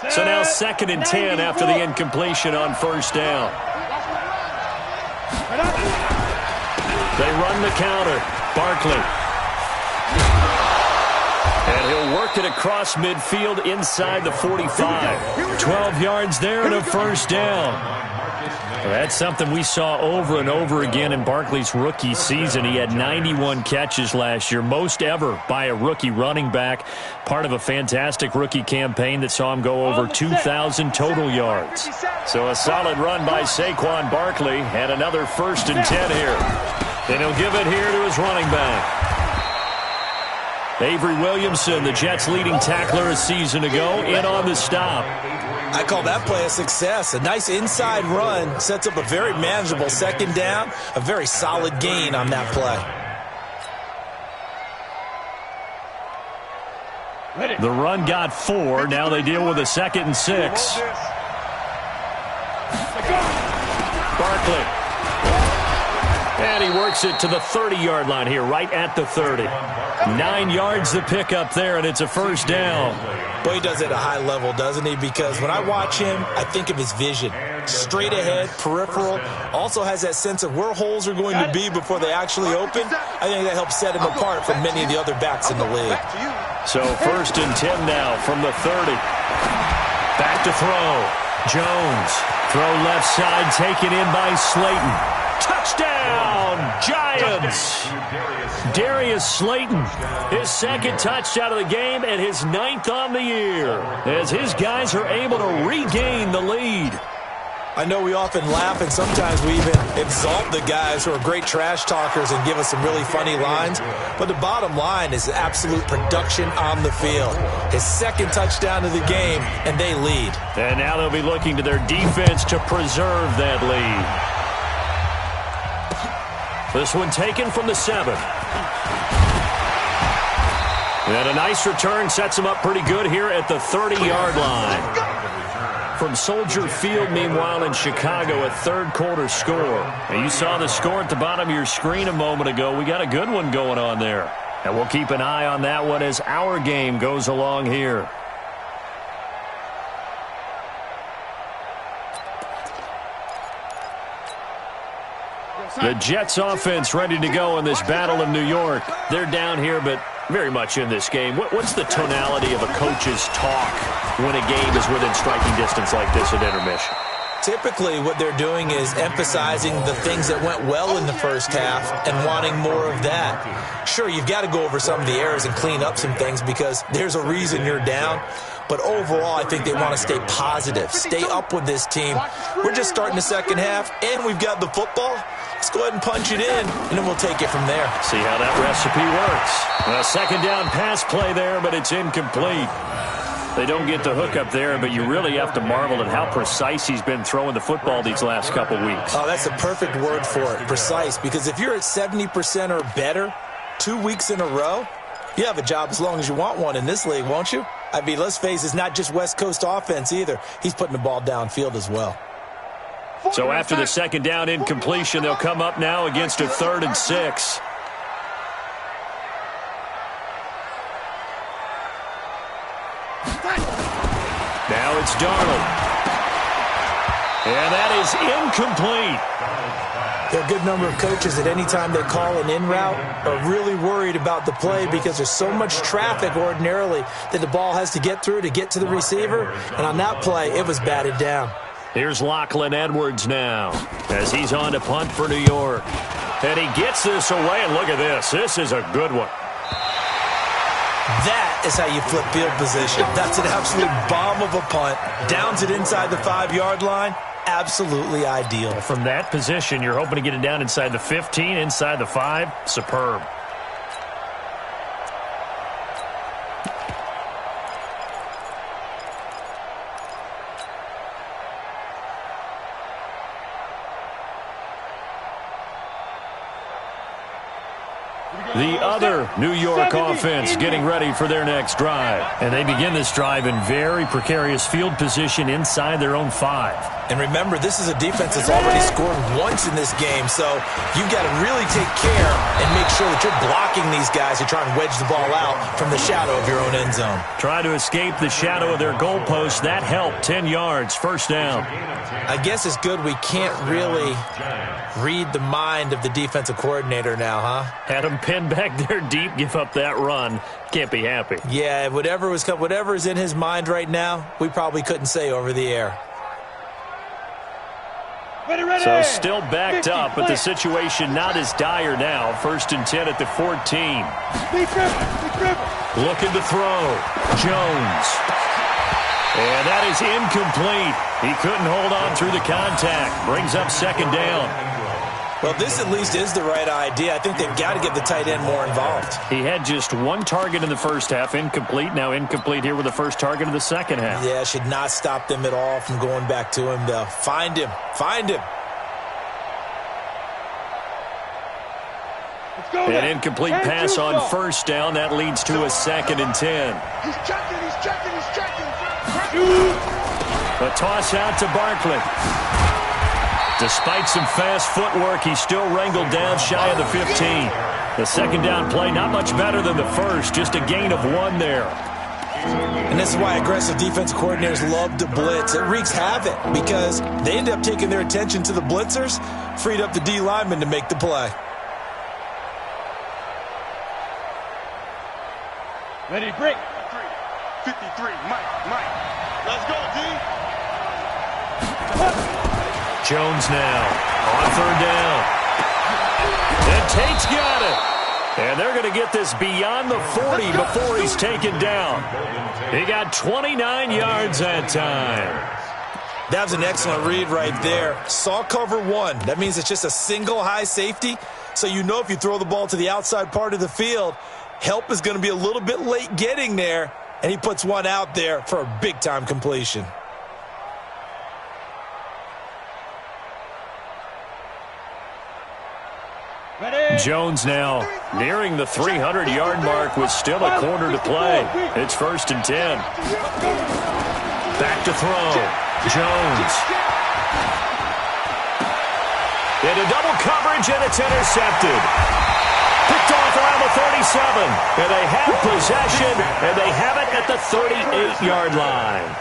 So now 2nd and 10 after the incompletion on 1st down. They run the counter. Barkley. And he'll work it across midfield inside the 45. 12 yards there and a 1st down. That's something we saw over and over again in Barkley's rookie season. He had 91 catches last year, most ever by a rookie running back, part of a fantastic rookie campaign that saw him go over 2,000 total yards. So a solid run by Saquon Barkley, and another 1st and 10 here. And he'll give it here to his running back. Avery Williamson, the Jets' leading tackler a season ago, in on the stop. I call that play a success. A nice inside run sets up a very manageable 2nd down, a very solid gain on that play. The run got 4. Now they deal with a 2nd and 6. Barkley. And he works it to the 30-yard line here, right at the 30. 9 yards to pick up there, and it's a first down. Well, he does it at a high level, doesn't he? Because when I watch him, I think of his vision. Straight ahead, peripheral. Also has that sense of where holes are going to be before they actually open. I think that helps set him apart from many of the other backs in the league. So 1st and 10 now from the 30. Back to throw. Jones. Throw left side, taken in by Slayton. Touchdown, Giants! Darius Slayton, his 2nd touchdown of the game and his 9th on the year, as his guys are able to regain the lead. I know we often laugh, and sometimes we even exalt the guys who are great trash talkers and give us some really funny lines. But the bottom line is absolute production on the field. His 2nd touchdown of the game, and they lead. And now they'll be looking to their defense to preserve that lead. This one taken from the 7. And a nice return sets him up pretty good here at the 30-yard line. From Soldier Field, meanwhile, in Chicago, a 3rd quarter score. And you saw the score at the bottom of your screen a moment ago. We got a good one going on there. And we'll keep an eye on that one as our game goes along here. The Jets offense ready to go in this battle in New York. They're down here, but very much in this game. What's the tonality of a coach's talk when a game is within striking distance like this at intermission? Typically, what they're doing is emphasizing the things that went well in the first half and wanting more of that. Sure, you've got to go over some of the errors and clean up some things because there's a reason you're down. But overall, I think they want to stay positive, stay up with this team. We're just starting the second half, and we've got the football. Let's go ahead and punch it in, and then we'll take it from there. See how that recipe works. A 2nd down pass play there, but it's incomplete. They don't get the hook up there, but you really have to marvel at how precise he's been throwing the football these last couple weeks. Oh, that's the perfect word for it, precise, because if you're at 70% or better 2 weeks in a row, you have a job as long as you want one in this league, won't you? I mean, let's face it, it's not just West Coast offense either. He's putting the ball downfield as well. So after the 2nd down incompletion, they'll come up now against a 3rd and 6. Now it's Darnold. And that is incomplete. There are a good number of coaches that any time they call an in route are really worried about the play because there's so much traffic ordinarily that the ball has to get through to get to the receiver. And on that play, it was batted down. Here's Lachlan Edwards now as he's on to punt for New York. And he gets this away, and look at this. This is a good one. That is how you flip field position. That's an absolute bomb of a punt. Downs it inside the 5-yard line. Absolutely ideal. From that position, you're hoping to get it down inside the 15, inside the 5. Superb. The other New York offense getting ready for their next drive. And they begin this drive in very precarious field position inside their own 5. And remember, this is a defense that's already scored once in this game, so you've got to really take care and make sure that you're blocking these guys who try and wedge the ball out from the shadow of your own end zone. Try to escape the shadow of their goalpost. That helped. 10 yards, first down. I guess it's good we can't really read the mind of the defensive coordinator now, huh? Had him pinned back there deep, give up that run. Can't be happy. Yeah, whatever is in his mind right now, we probably couldn't say over the air. So still backed up, but the situation not as dire now. 1st and 10 at the 14. Looking to throw. Jones. And that is incomplete. He couldn't hold on through the contact. Brings up 2nd down. Well, this at least is the right idea. I think they've got to get the tight end more involved. He had just 1 target in the first half, incomplete. Now incomplete here with the first target of the second half. Yeah, should not stop them at all from going back to him, though. Find him. Find him. An incomplete pass on 1st down. That leads to a 2nd and 10. He's checking. A toss out to Barkley. Despite some fast footwork, he's still wrangled down shy of the 15. The second down play, not much better than the first, just a gain of 1 there. And this is why aggressive defensive coordinators love to blitz. It wreaks havoc because they end up taking their attention to the blitzers, freed up the D lineman to make the play. Ready, break. 53, Mike. Let's go, D. Jones now on third down. And Tate's got it. And they're going to get this beyond the 40 before he's taken down. He got 29 yards that time. That was an excellent read right there. Saw cover 1. That means it's just a single high safety. So you know if you throw the ball to the outside part of the field, help is going to be a little bit late getting there. And he puts one out there for a big-time completion. Jones now nearing the 300-yard mark with still a quarter to play. It's 1st and 10. Back to throw. Jones. Into double coverage, and it's intercepted. Picked off around the 37. And they have possession, and they have it at the 38-yard line.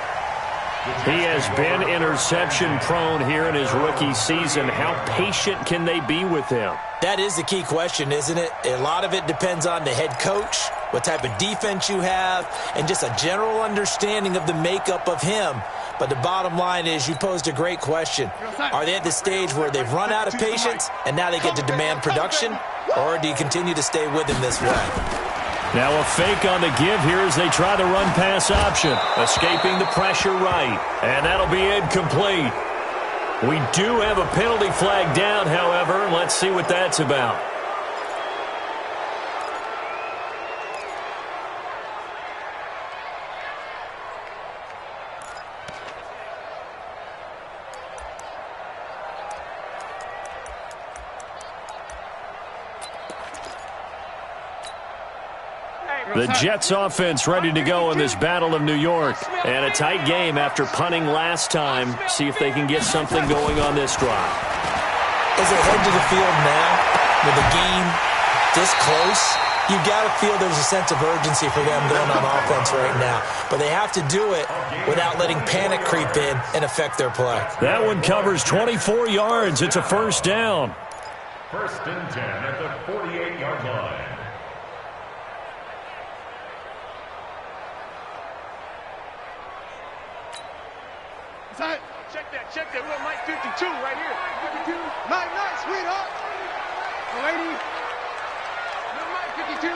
He has been interception-prone here in his rookie season. How patient can they be with him? That is the key question, isn't it? A lot of it depends on the head coach, what type of defense you have, and just a general understanding of the makeup of him. But the bottom line is you posed a great question. Are they at the stage where they've run out of patience and now they get to demand production? Or do you continue to stay with him this way? Now a fake on the give here as they try the run-pass option. Escaping the pressure right. And that'll be incomplete. We do have a penalty flag down, however. Let's see what that's about. The Jets offense ready to go in this Battle of New York. And a tight game after punting last time. See if they can get something going on this drive. As they head to the field now, with the game this close, you've got to feel there's a sense of urgency for them going on offense right now. But they have to do it without letting panic creep in and affect their play. That one covers 24 yards. It's a 1st down. 1st and 10 at the 48-yard line. Check that. We got Mike 52 right here. 52. Nice, sweetheart. Lady. Mike 52.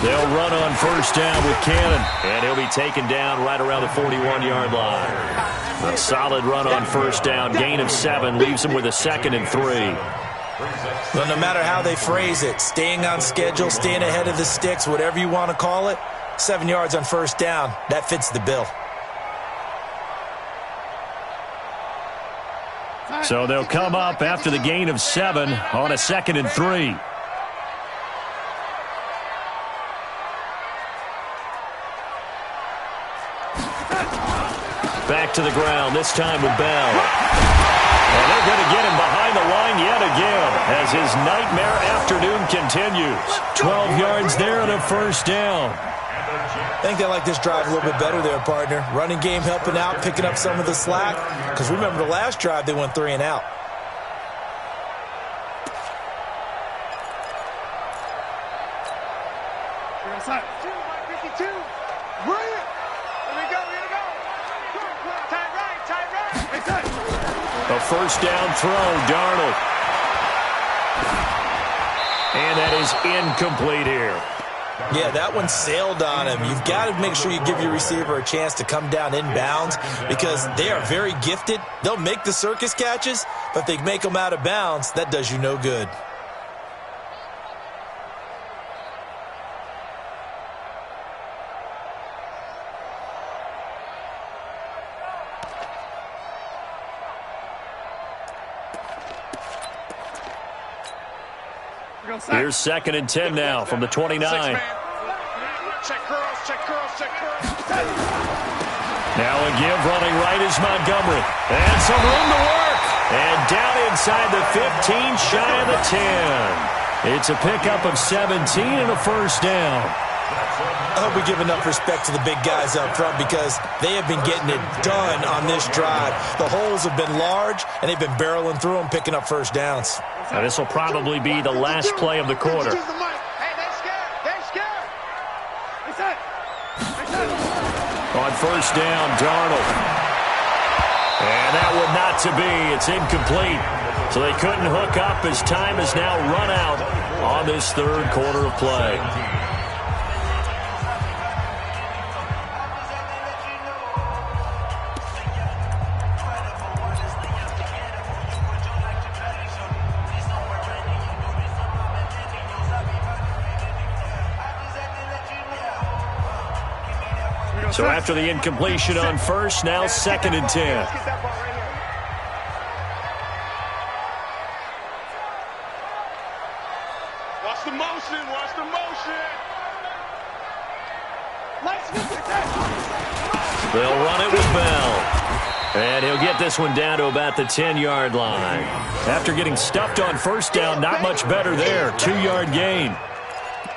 They'll run on 1st down with Cannon. And he'll be taken down right around the 41-yard line. A solid run on 1st down. Gain of 7 leaves them with a 2nd and 3. Well, no matter how they phrase it, staying on schedule, staying ahead of the sticks, whatever you want to call it, 7 yards on 1st down, that fits the bill. So they'll come up after the gain of 7 on a 2nd and 3. Back to the ground, this time with Bell. And they're going to get him behind the line yet again as his nightmare afternoon continues. 12 yards there and a 1st down. I think they like this drive a little bit better there, partner. Running game helping out, picking up some of the slack. Because remember the last drive, they went 3 and out. A 1st down throw, Darnold. And that is incomplete here. Yeah, that one sailed on him. You've got to make sure you give your receiver a chance to come down inbounds because they are very gifted. They'll make the circus catches, but if they make them out of bounds, that does you no good. Here's 2nd and 10 now from the 29. Check curls. Now a give running right is Montgomery. And some room to work. And down inside the 15, shy of the 10. It's a pickup of 17 and a first down. I hope we give enough respect to the big guys up front because they have been getting it done on this drive. The holes have been large, and they've been barreling through them, picking up first downs. Now this will probably be the last play of the quarter. On first down, Darnold. And that would not to be. It's incomplete. So they couldn't hook up as time is now run out on this third quarter of play. So after the incompletion on first, now 2nd and 10. Watch the motion, watch the motion. They'll run it with Bell. And he'll get this one down to about the 10-yard line. After getting stuffed on first down, not much better there. 2-yard gain.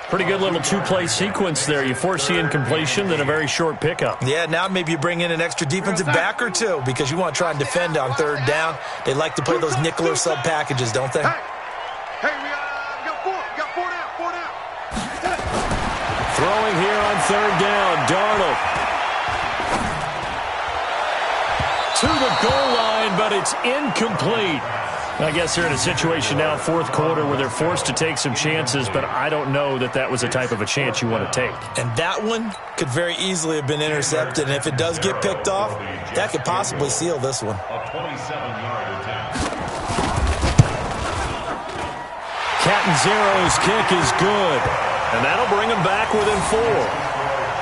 Pretty good little two-play sequence there. You force the incompletion, then a very short pickup. Yeah, now maybe you bring in an extra defensive back or two because you want to try and defend on third down. They like to play those nickel or sub packages, don't they? Hey, we got four down. Throwing here on third down, Darnold. To the goal line, but it's incomplete. I guess they're in a situation now, fourth quarter, where they're forced to take some chances, but I don't know that that was the type of a chance you want to take. And that one could very easily have been intercepted, and if it does get picked off, that could possibly seal this one. A 27-yard attempt. Catanzaro's kick is good, and that'll bring him back within 4.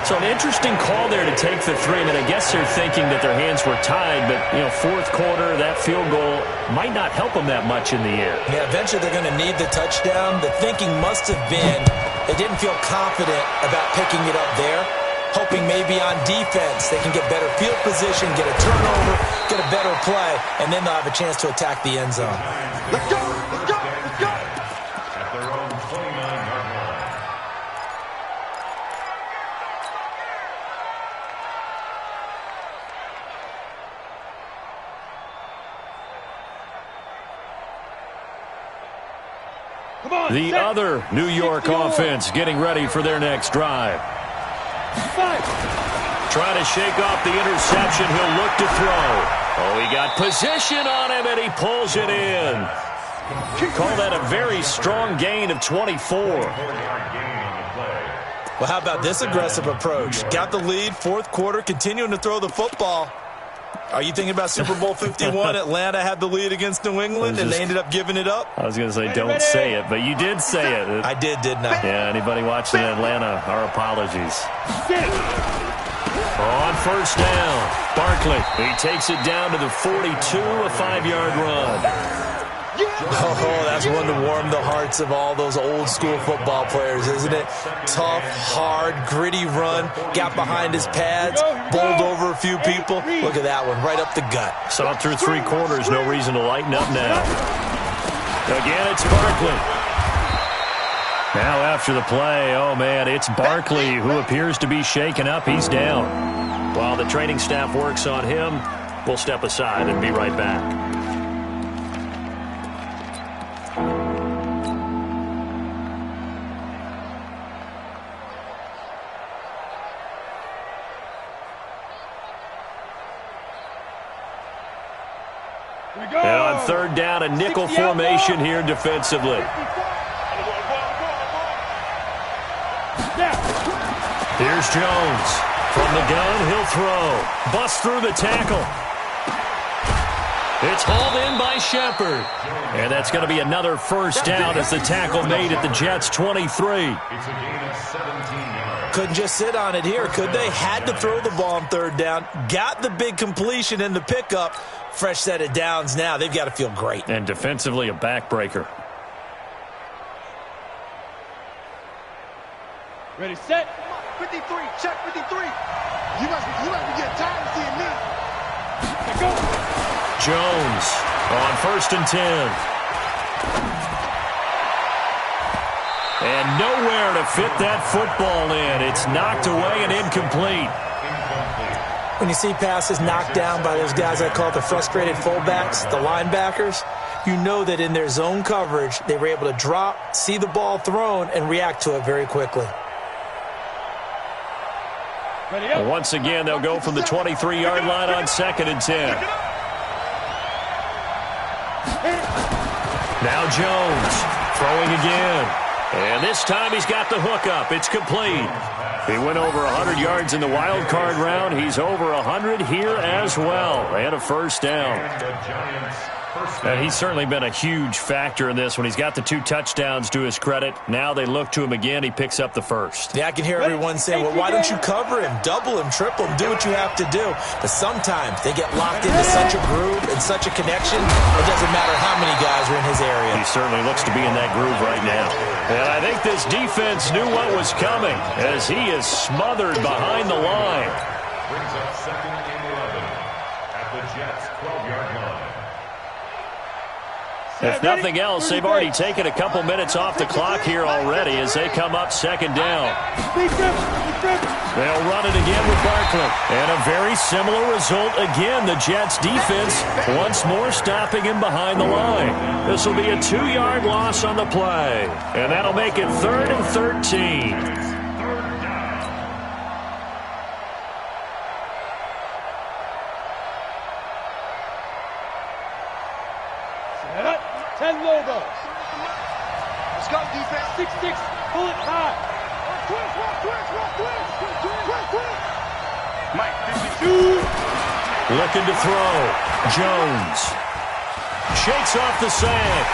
So an interesting call there to take the 3. I mean, I guess they're thinking that their hands were tied, but, you know, fourth quarter, that field goal might not help them that much in the end. Yeah, eventually they're going to need the touchdown. The thinking must have been they didn't feel confident about picking it up there, hoping maybe on defense they can get better field position, get a turnover, get a better play, and then they'll have a chance to attack the end zone. Let's go, let's go, let's go. At their own 29-yard line. The other New York offense getting ready for their next drive. Trying to shake off the interception. He'll look to throw. Oh, he got position on him, and he pulls it in. Call that a very strong gain of 24. Well, how about this aggressive approach? Got the lead, fourth quarter, continuing to throw the football. Are you thinking about Super Bowl 51? Atlanta had the lead against New England, and they ended up giving it up? I was going to say, don't say it, but you did say it. I didn't I? Yeah, anybody watching Atlanta, our apologies. On first down, Barkley. He takes it down to the 42, a 5-yard run. Oh, that's one to warm the hearts of all those old-school football players, isn't it? Tough, hard, gritty run. Got behind his pads, bowled over a few people. Look at that one, right up the gut. Saw it through 3 quarters, no reason to lighten up now. Again, it's Barkley. Now after the play, oh, man, it's Barkley who appears to be shaken up. He's down. While the training staff works on him, we'll step aside and be right back. And on third down, a nickel formation here defensively. Here's Jones. From the gun, he'll throw. Busts through the tackle. It's hauled in by Shepard. And that's going to be another first down as the tackle made at the Jets' 23. It's a gain of 17 yards. Couldn't just sit on it here, could they? Had to throw the ball on third down. Got the big completion in the pickup. Fresh set of downs now. They've got to feel great. And defensively, a backbreaker. Ready, set. 53. Check 53. You must be getting tired of seeing me. Let's go. Jones on 1st and 10. And nowhere to fit that football in. It's knocked away and incomplete. When you see passes knocked down by those guys I call the frustrated fullbacks, the linebackers, you know that in their zone coverage, they were able to drop, see the ball thrown, and react to it very quickly. Once again, they'll go from the 23-yard line on 2nd and 10. Now Jones throwing again. And this time he's got the hook up. It's complete. He went over 100 yards in the wild card round. He's over 100 here as well. And a first down. And he's certainly been a huge factor in this when he's got the 2 touchdowns to his credit. Now they look to him again. He picks up the first. Yeah, I can hear everyone saying, well, why don't you cover him, double him, triple him, do what you have to do. But sometimes they get locked into such a groove and such a connection, it doesn't matter how many guys are in his area. He certainly looks to be in that groove right now. And I think this defense knew what was coming as he is smothered behind the line. Brings up 2nd and 11 at the Jets' 12-yard line. If nothing else, they've already taken a couple minutes off the clock here already as they come up 2nd down. They'll run it again with Barkley. And a very similar result again. The Jets defense once more stopping him behind the line. This will be a 2-yard loss on the play. And that'll make it 3rd and 13. 10 logos. Let's go, defense. 6-6. Pull it high. Twist. Mike, 52. Looking to throw. Jones. Shakes off the sand.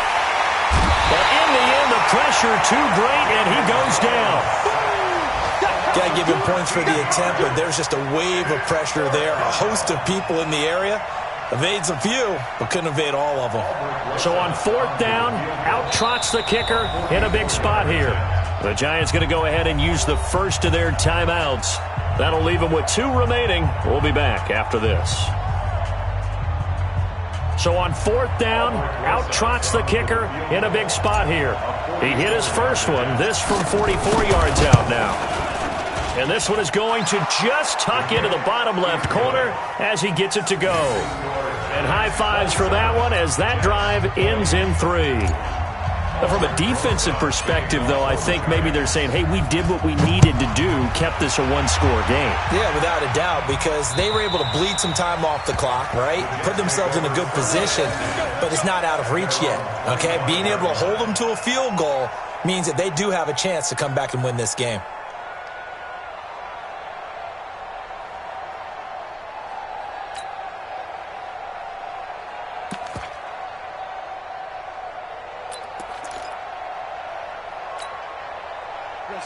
But in the end, the pressure too great, and he goes down. Got to give him points for the attempt, but there's just a wave of pressure there. A host of people in the area. Evades a few, but couldn't evade all of them. So on 4th down, out trots the kicker in a big spot here. The Giants going to go ahead and use the first of their timeouts. That'll leave them with 2 remaining. We'll be back after this. So on 4th down, out trots the kicker in a big spot here. He hit his first one, this from 44 yards out now. And this one is going to just tuck into the bottom left corner as he gets it to go. And high fives for that one as that drive ends in 3. Now, from a defensive perspective, though, I think maybe they're saying, hey, we did what we needed to do, kept this a 1-score game. Yeah, without a doubt, because they were able to bleed some time off the clock, right? Put themselves in a good position, but it's not out of reach yet, okay? Being able to hold them to a field goal means that they do have a chance to come back and win this game.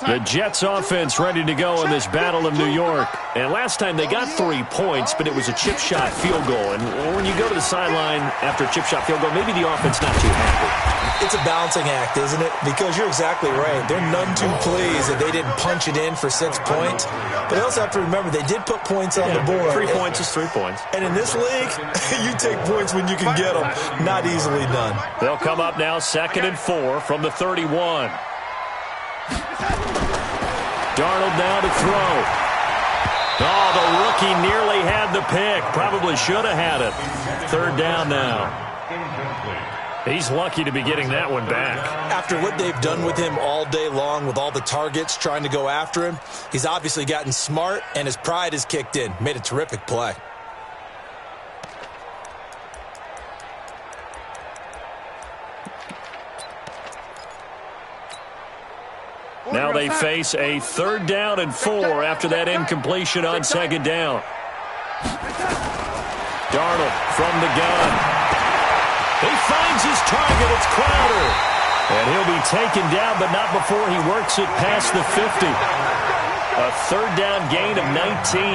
The Jets offense ready to go in this battle of New York. And last time they got 3 points, but it was a chip shot field goal. And when you go to the sideline after a chip shot field goal, maybe the offense not too happy. It's a balancing act, isn't it? Because you're exactly right. They're none too pleased that they didn't punch it in for 6 points. But they also have to remember they did put points on the board. 3 points is 3 points. And in this league, you take points when you can get them. Not easily done. They'll come up now 2nd and 4 from the 31. Darnold now to throw. Oh, the rookie nearly had the pick. Probably should have had it. 3rd down now. He's lucky to be getting that one back. After what they've done with him all day long with all the targets trying to go after him, he's obviously gotten smart and his pride has kicked in. Made a terrific play. Now they face a 3rd down and 4 after that incompletion on 2nd down. Darnold from the gun. He finds his target. It's Crowder. And he'll be taken down, but not before he works it past the 50. A 3rd down gain of 19.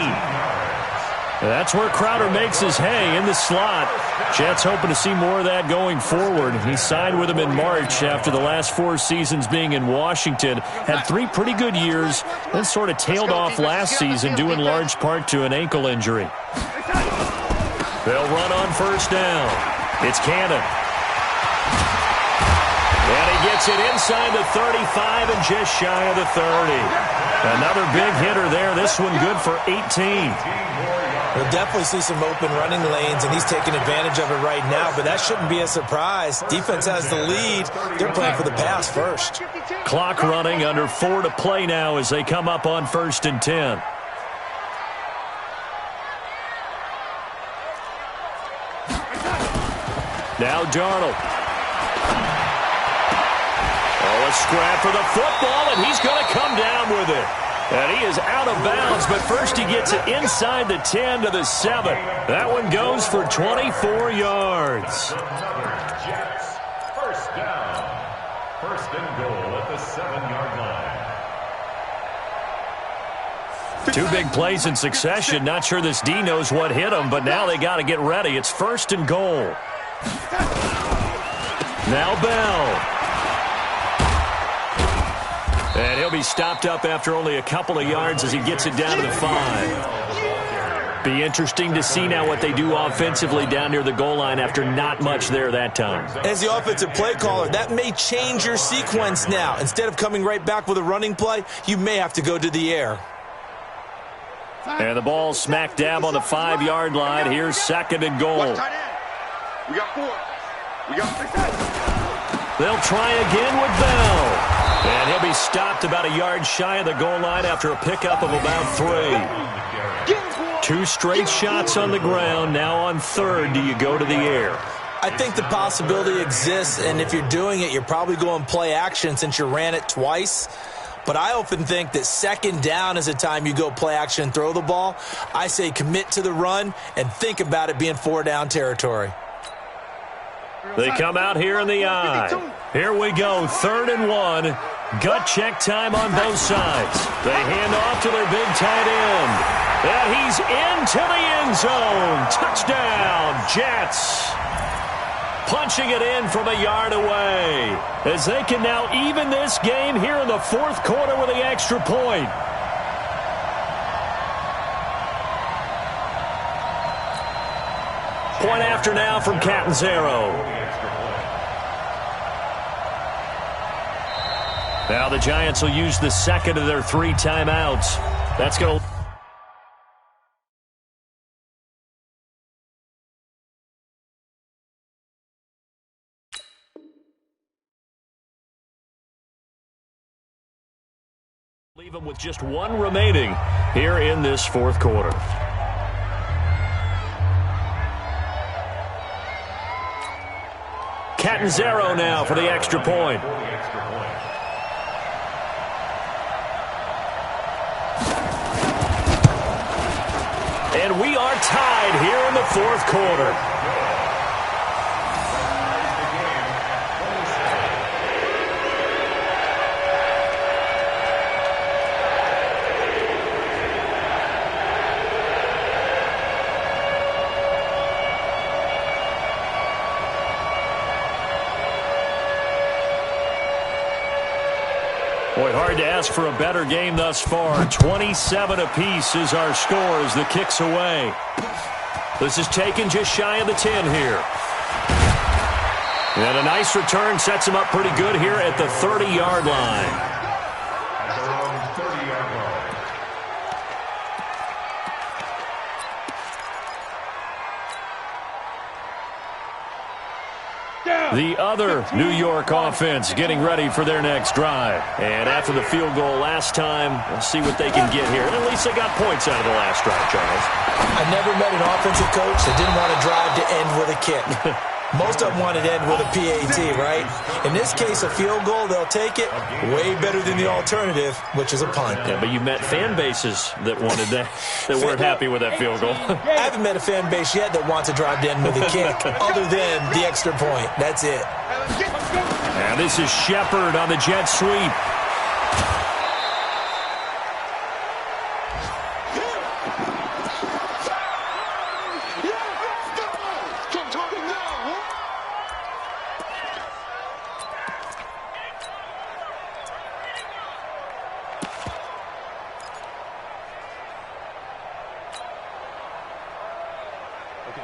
That's where Crowder makes his hay in the slot. Jets hoping to see more of that going forward. He signed with them in March after the last 4 seasons being in Washington. Had 3 pretty good years, then sort of tailed off last season due in large part to an ankle injury. They'll run on first down. It's Cannon. And he gets it inside the 35 and just shy of the 30. Another big hitter there. This one good for 18. We'll definitely see some open running lanes, and he's taking advantage of it right now, but that shouldn't be a surprise. Defense has the lead. They're playing for the pass first. Clock running, under 4 to play now as they come up on 1st and 10. Now Darnold. Oh, a scrap for the football, and he's going to come down with it. And he is out of bounds, but first he gets it inside the 10 to the 7. That one goes for 24 yards. Jets, first down. First and goal at the 7-yard line. 2 big plays in succession. Not sure this D knows what hit him, but now they got to get ready. It's 1st and goal. Now Bell. And he'll be stopped up after only a couple of yards as he gets it down to the 5. Be interesting to see now what they do offensively down near the goal line after not much there that time. As the offensive play caller, that may change your sequence now. Instead of coming right back with a running play, you may have to go to the air. And the ball smack dab on the 5-yard line. Here's 2nd and goal. We got 4. We got 6. They'll try again with Bell. And he'll be stopped about a yard shy of the goal line after a pickup of about 3. 2 straight shots on the ground. Now on 3rd, do you go to the air? I think the possibility exists, and if you're doing it, you're probably going play action since you ran it twice. But I often think that 2nd down is a time you go play action and throw the ball. I say commit to the run and think about it being 4-down territory. They come out here in the eye. Here we go, 3rd and 1. Gut check time on both sides. They hand off to their big tight end. And he's into the end zone. Touchdown, Jets. Punching it in from a yard away. As they can now even this game here in the 4th quarter with the extra point. Point after now from Catanzaro. Now the Giants will use the 2nd of their 3 timeouts. That's going to... leave them with just 1 remaining here in this 4th quarter. Catanzaro now for the extra point. And we are tied here in the 4th quarter. Boy, hard to ask for a better game thus far. 27 apiece is our score as the kick's away. This is taken just shy of the 10 here. And a nice return sets him up pretty good here at the 30-yard line. The other New York offense getting ready for their next drive. And after the field goal last time, we'll see what they can get here. And at least they got points out of the last drive, Charles. I never met an offensive coach that didn't want to drive to end with a kick. Most of them wanted to end with a PAT, right? In this case, a field goal, they'll take it. Way better than the alternative, which is a punt. Yeah, but you met fan bases that wanted that, that weren't happy with that field goal. I haven't met a fan base yet that wants to drive to end with a kick, other than the extra point. That's it. And this is Shepard on the jet sweep.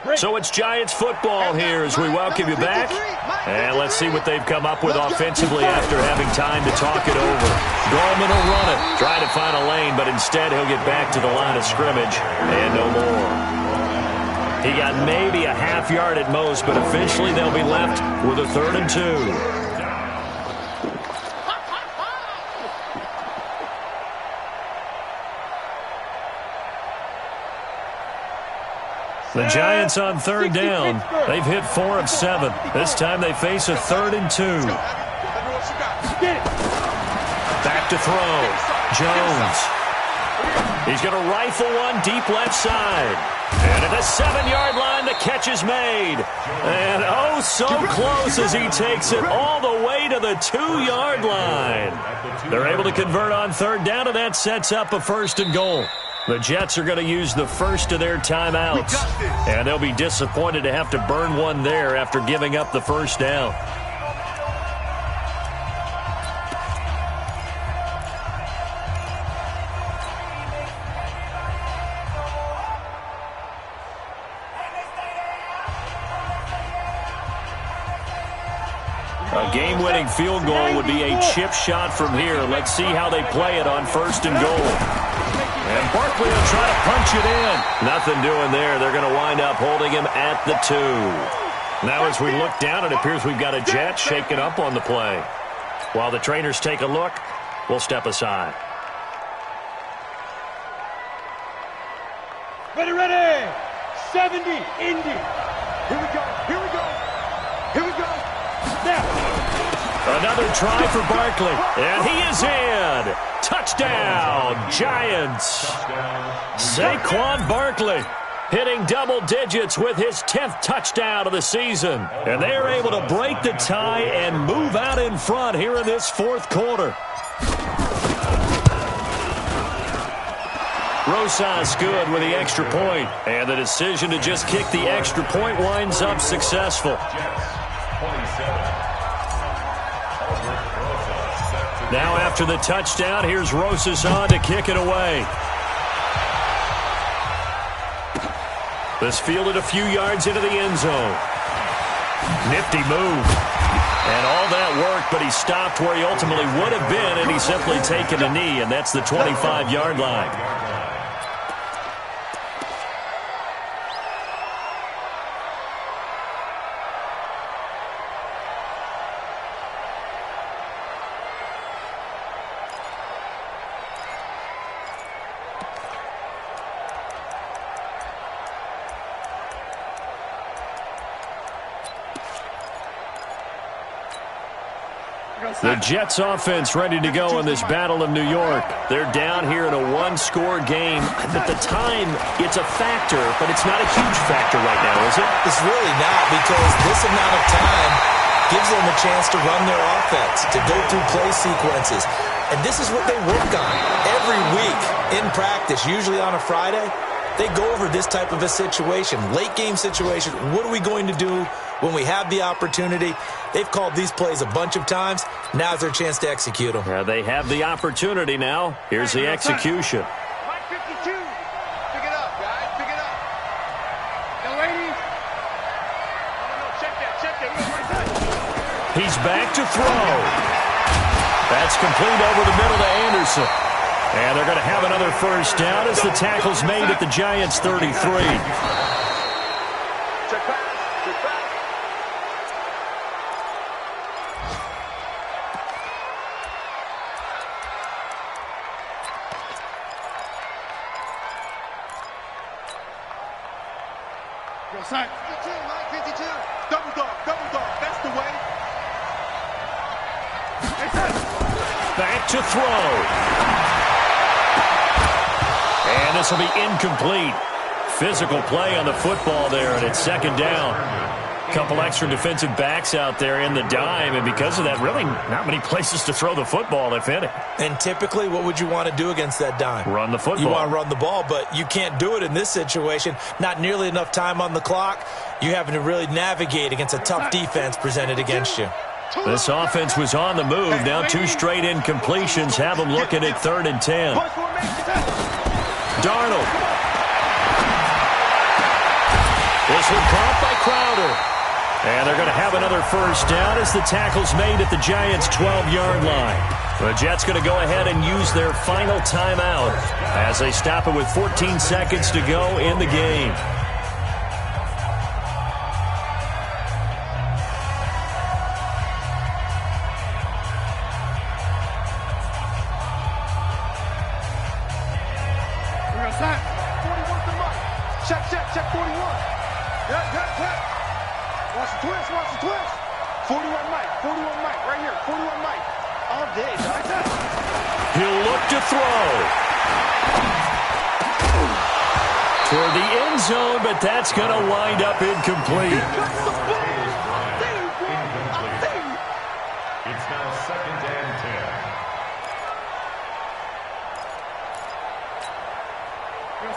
So it's Giants football here as we welcome you back. And let's see what they've come up with offensively after having time to talk it over. Gorman will run it, try to find a lane, but instead he'll get back to the line of scrimmage and no more. He got maybe a half yard at most, but officially they'll be left with a 3rd and 2. The Giants on 3rd down. They've hit 4 of 7. This time they face a 3rd and 2. Back to throw. Jones. He's going to rifle one deep left side. And at the 7-yard line, the catch is made. And oh, so close as he takes it all the way to the 2-yard line. They're able to convert on 3rd down, and that sets up a 1st and goal. The Jets are going to use the first of their timeouts, and they'll be disappointed to have to burn one there after giving up the 1st down. A game-winning field goal would be a chip shot from here. Let's see how they play it on 1st and goal. And Barkley will try to punch it in. Nothing doing there. They're going to wind up holding him at the 2. Now as we look down, it appears we've got a Jet shaking up on the play. While the trainers take a look, we'll step aside. Ready. 70, Indy. Here we go. Now. Another try for Barkley, and he is in. Touchdown, Giants. Saquon Barkley hitting double digits with his 10th touchdown of the season. And they are able to break the tie and move out in front here in this 4th quarter. Rosas good with the extra point, and the decision to just kick the extra point winds up successful. Now after the touchdown, here's Rosas on to kick it away. This fielded a few yards into the end zone. Nifty move. And all that worked, but he stopped where he ultimately would have been, and he's simply taken a knee, and that's the 25-yard line. The Jets offense ready to go in this Battle of New York. They're down here in a 1-score game. At the time, it's a factor, but it's not a huge factor right now, is it? It's really not, because this amount of time gives them a chance to run their offense, to go through play sequences. And this is what they work on every week in practice, usually on a Friday. They go over this type of a situation, late game situation. What are we going to do when we have the opportunity? They've called these plays a bunch of times. Now's their chance to execute them. Yeah, they have the opportunity now. Here's the execution. Mike 52. Pick it up, guys. Pick it up. Now, ladies. No, check that. He's back to throw. That's complete over the middle to Anderson. And they're going to have another 1st down as the tackle's made at the Giants' 33. Sack. 52, Mike 52. Double dog. That's the way. Back to throw. And this will be incomplete. Physical play on the football there, and it's 2nd down. A couple extra defensive backs out there in the dime, and because of that, really not many places to throw the football, if any. And typically, what would you want to do against that dime? Run the football. You want to run the ball, but you can't do it in this situation. Not nearly enough time on the clock. You're having to really navigate against a tough defense presented against you. This offense was on the move. Now 2 straight incompletions have them looking at 3rd and 10. Darnold. This one caught by Crowder. And they're going to have another first down as the tackle's made at the Giants' 12-yard line. The Jets going to go ahead and use their final timeout as they stop it with 14 seconds to go in the game. Check 41. Yeah. Watch the twist. 41 Mike, right here. 41 Mike. All day, dog. He'll look to throw. Toward the end zone, but that's going to wind up incomplete. It's now 2nd and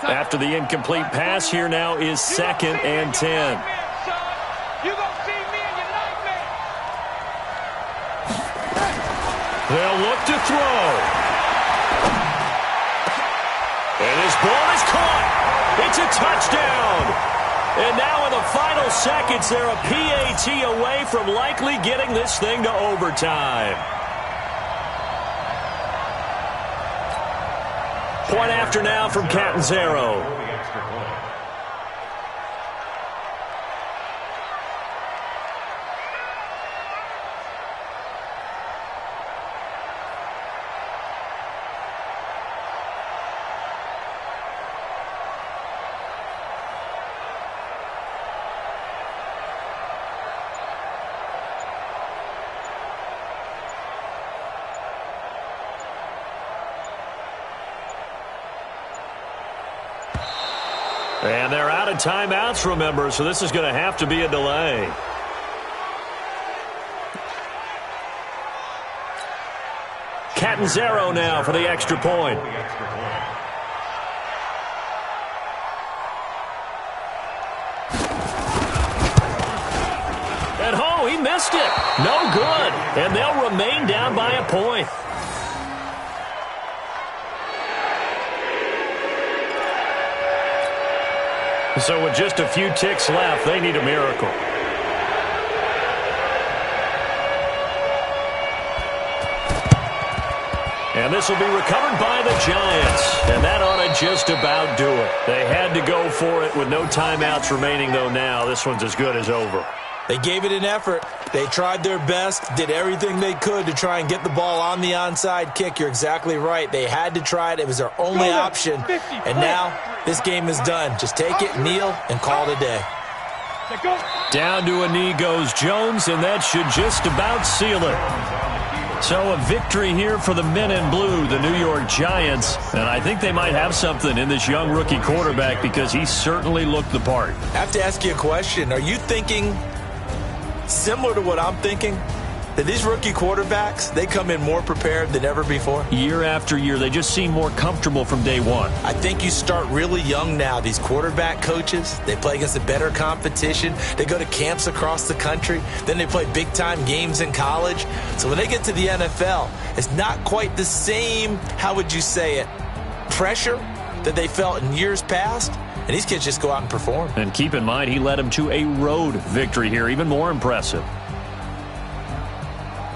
10. After the incomplete pass, here now is 2nd and 10. They'll look to throw. And his ball is caught. It's a touchdown. And now in the final seconds, they're a PAT away from likely getting this thing to overtime. Point after now from Catanzaro. And they're out of timeouts, remember, so this is going to have to be a delay. Catanzaro now for the extra point. And he missed it. No good. And they'll remain down by a point. So with just a few ticks left, they need a miracle. And this will be recovered by the Giants. And that ought to just about do it. They had to go for it with no timeouts remaining, though, now. This one's as good as over. They gave it an effort. They tried their best, did everything they could to try and get the ball on the onside kick. You're exactly right. They had to try it. It was their only option. And now this game is done. Just take it, kneel, and call it a day. Down to a knee goes Jones, and that should just about seal it. So a victory here for the men in blue, the New York Giants. And I think they might have something in this young rookie quarterback because he certainly looked the part. I have to ask you a question. Are you thinking similar to what I'm thinking? That these rookie quarterbacks, they come in more prepared than ever before? Year after year, they just seem more comfortable from day one. I think you start really young now. These quarterback coaches, they play against a better competition. They go to camps across the country. Then they play big-time games in college. So when they get to the NFL, it's not quite the same, how would you say it, pressure that they felt in years past. And these kids just go out and perform. And keep in mind, he led them to a road victory here, even more impressive.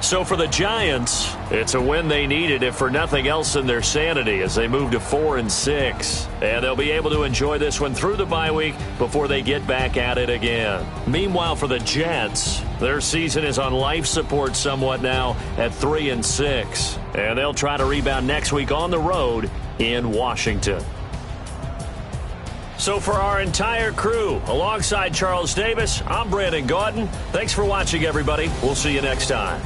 So for the Giants, it's a win they needed, if for nothing else than their sanity, as they move to 4-6. And they'll be able to enjoy this one through the bye week before they get back at it again. Meanwhile, for the Jets, their season is on life support somewhat now at 3-6. And they'll try to rebound next week on the road in Washington. So for our entire crew, alongside Charles Davis, I'm Brandon Gaudin. Thanks for watching, everybody. We'll see you next time.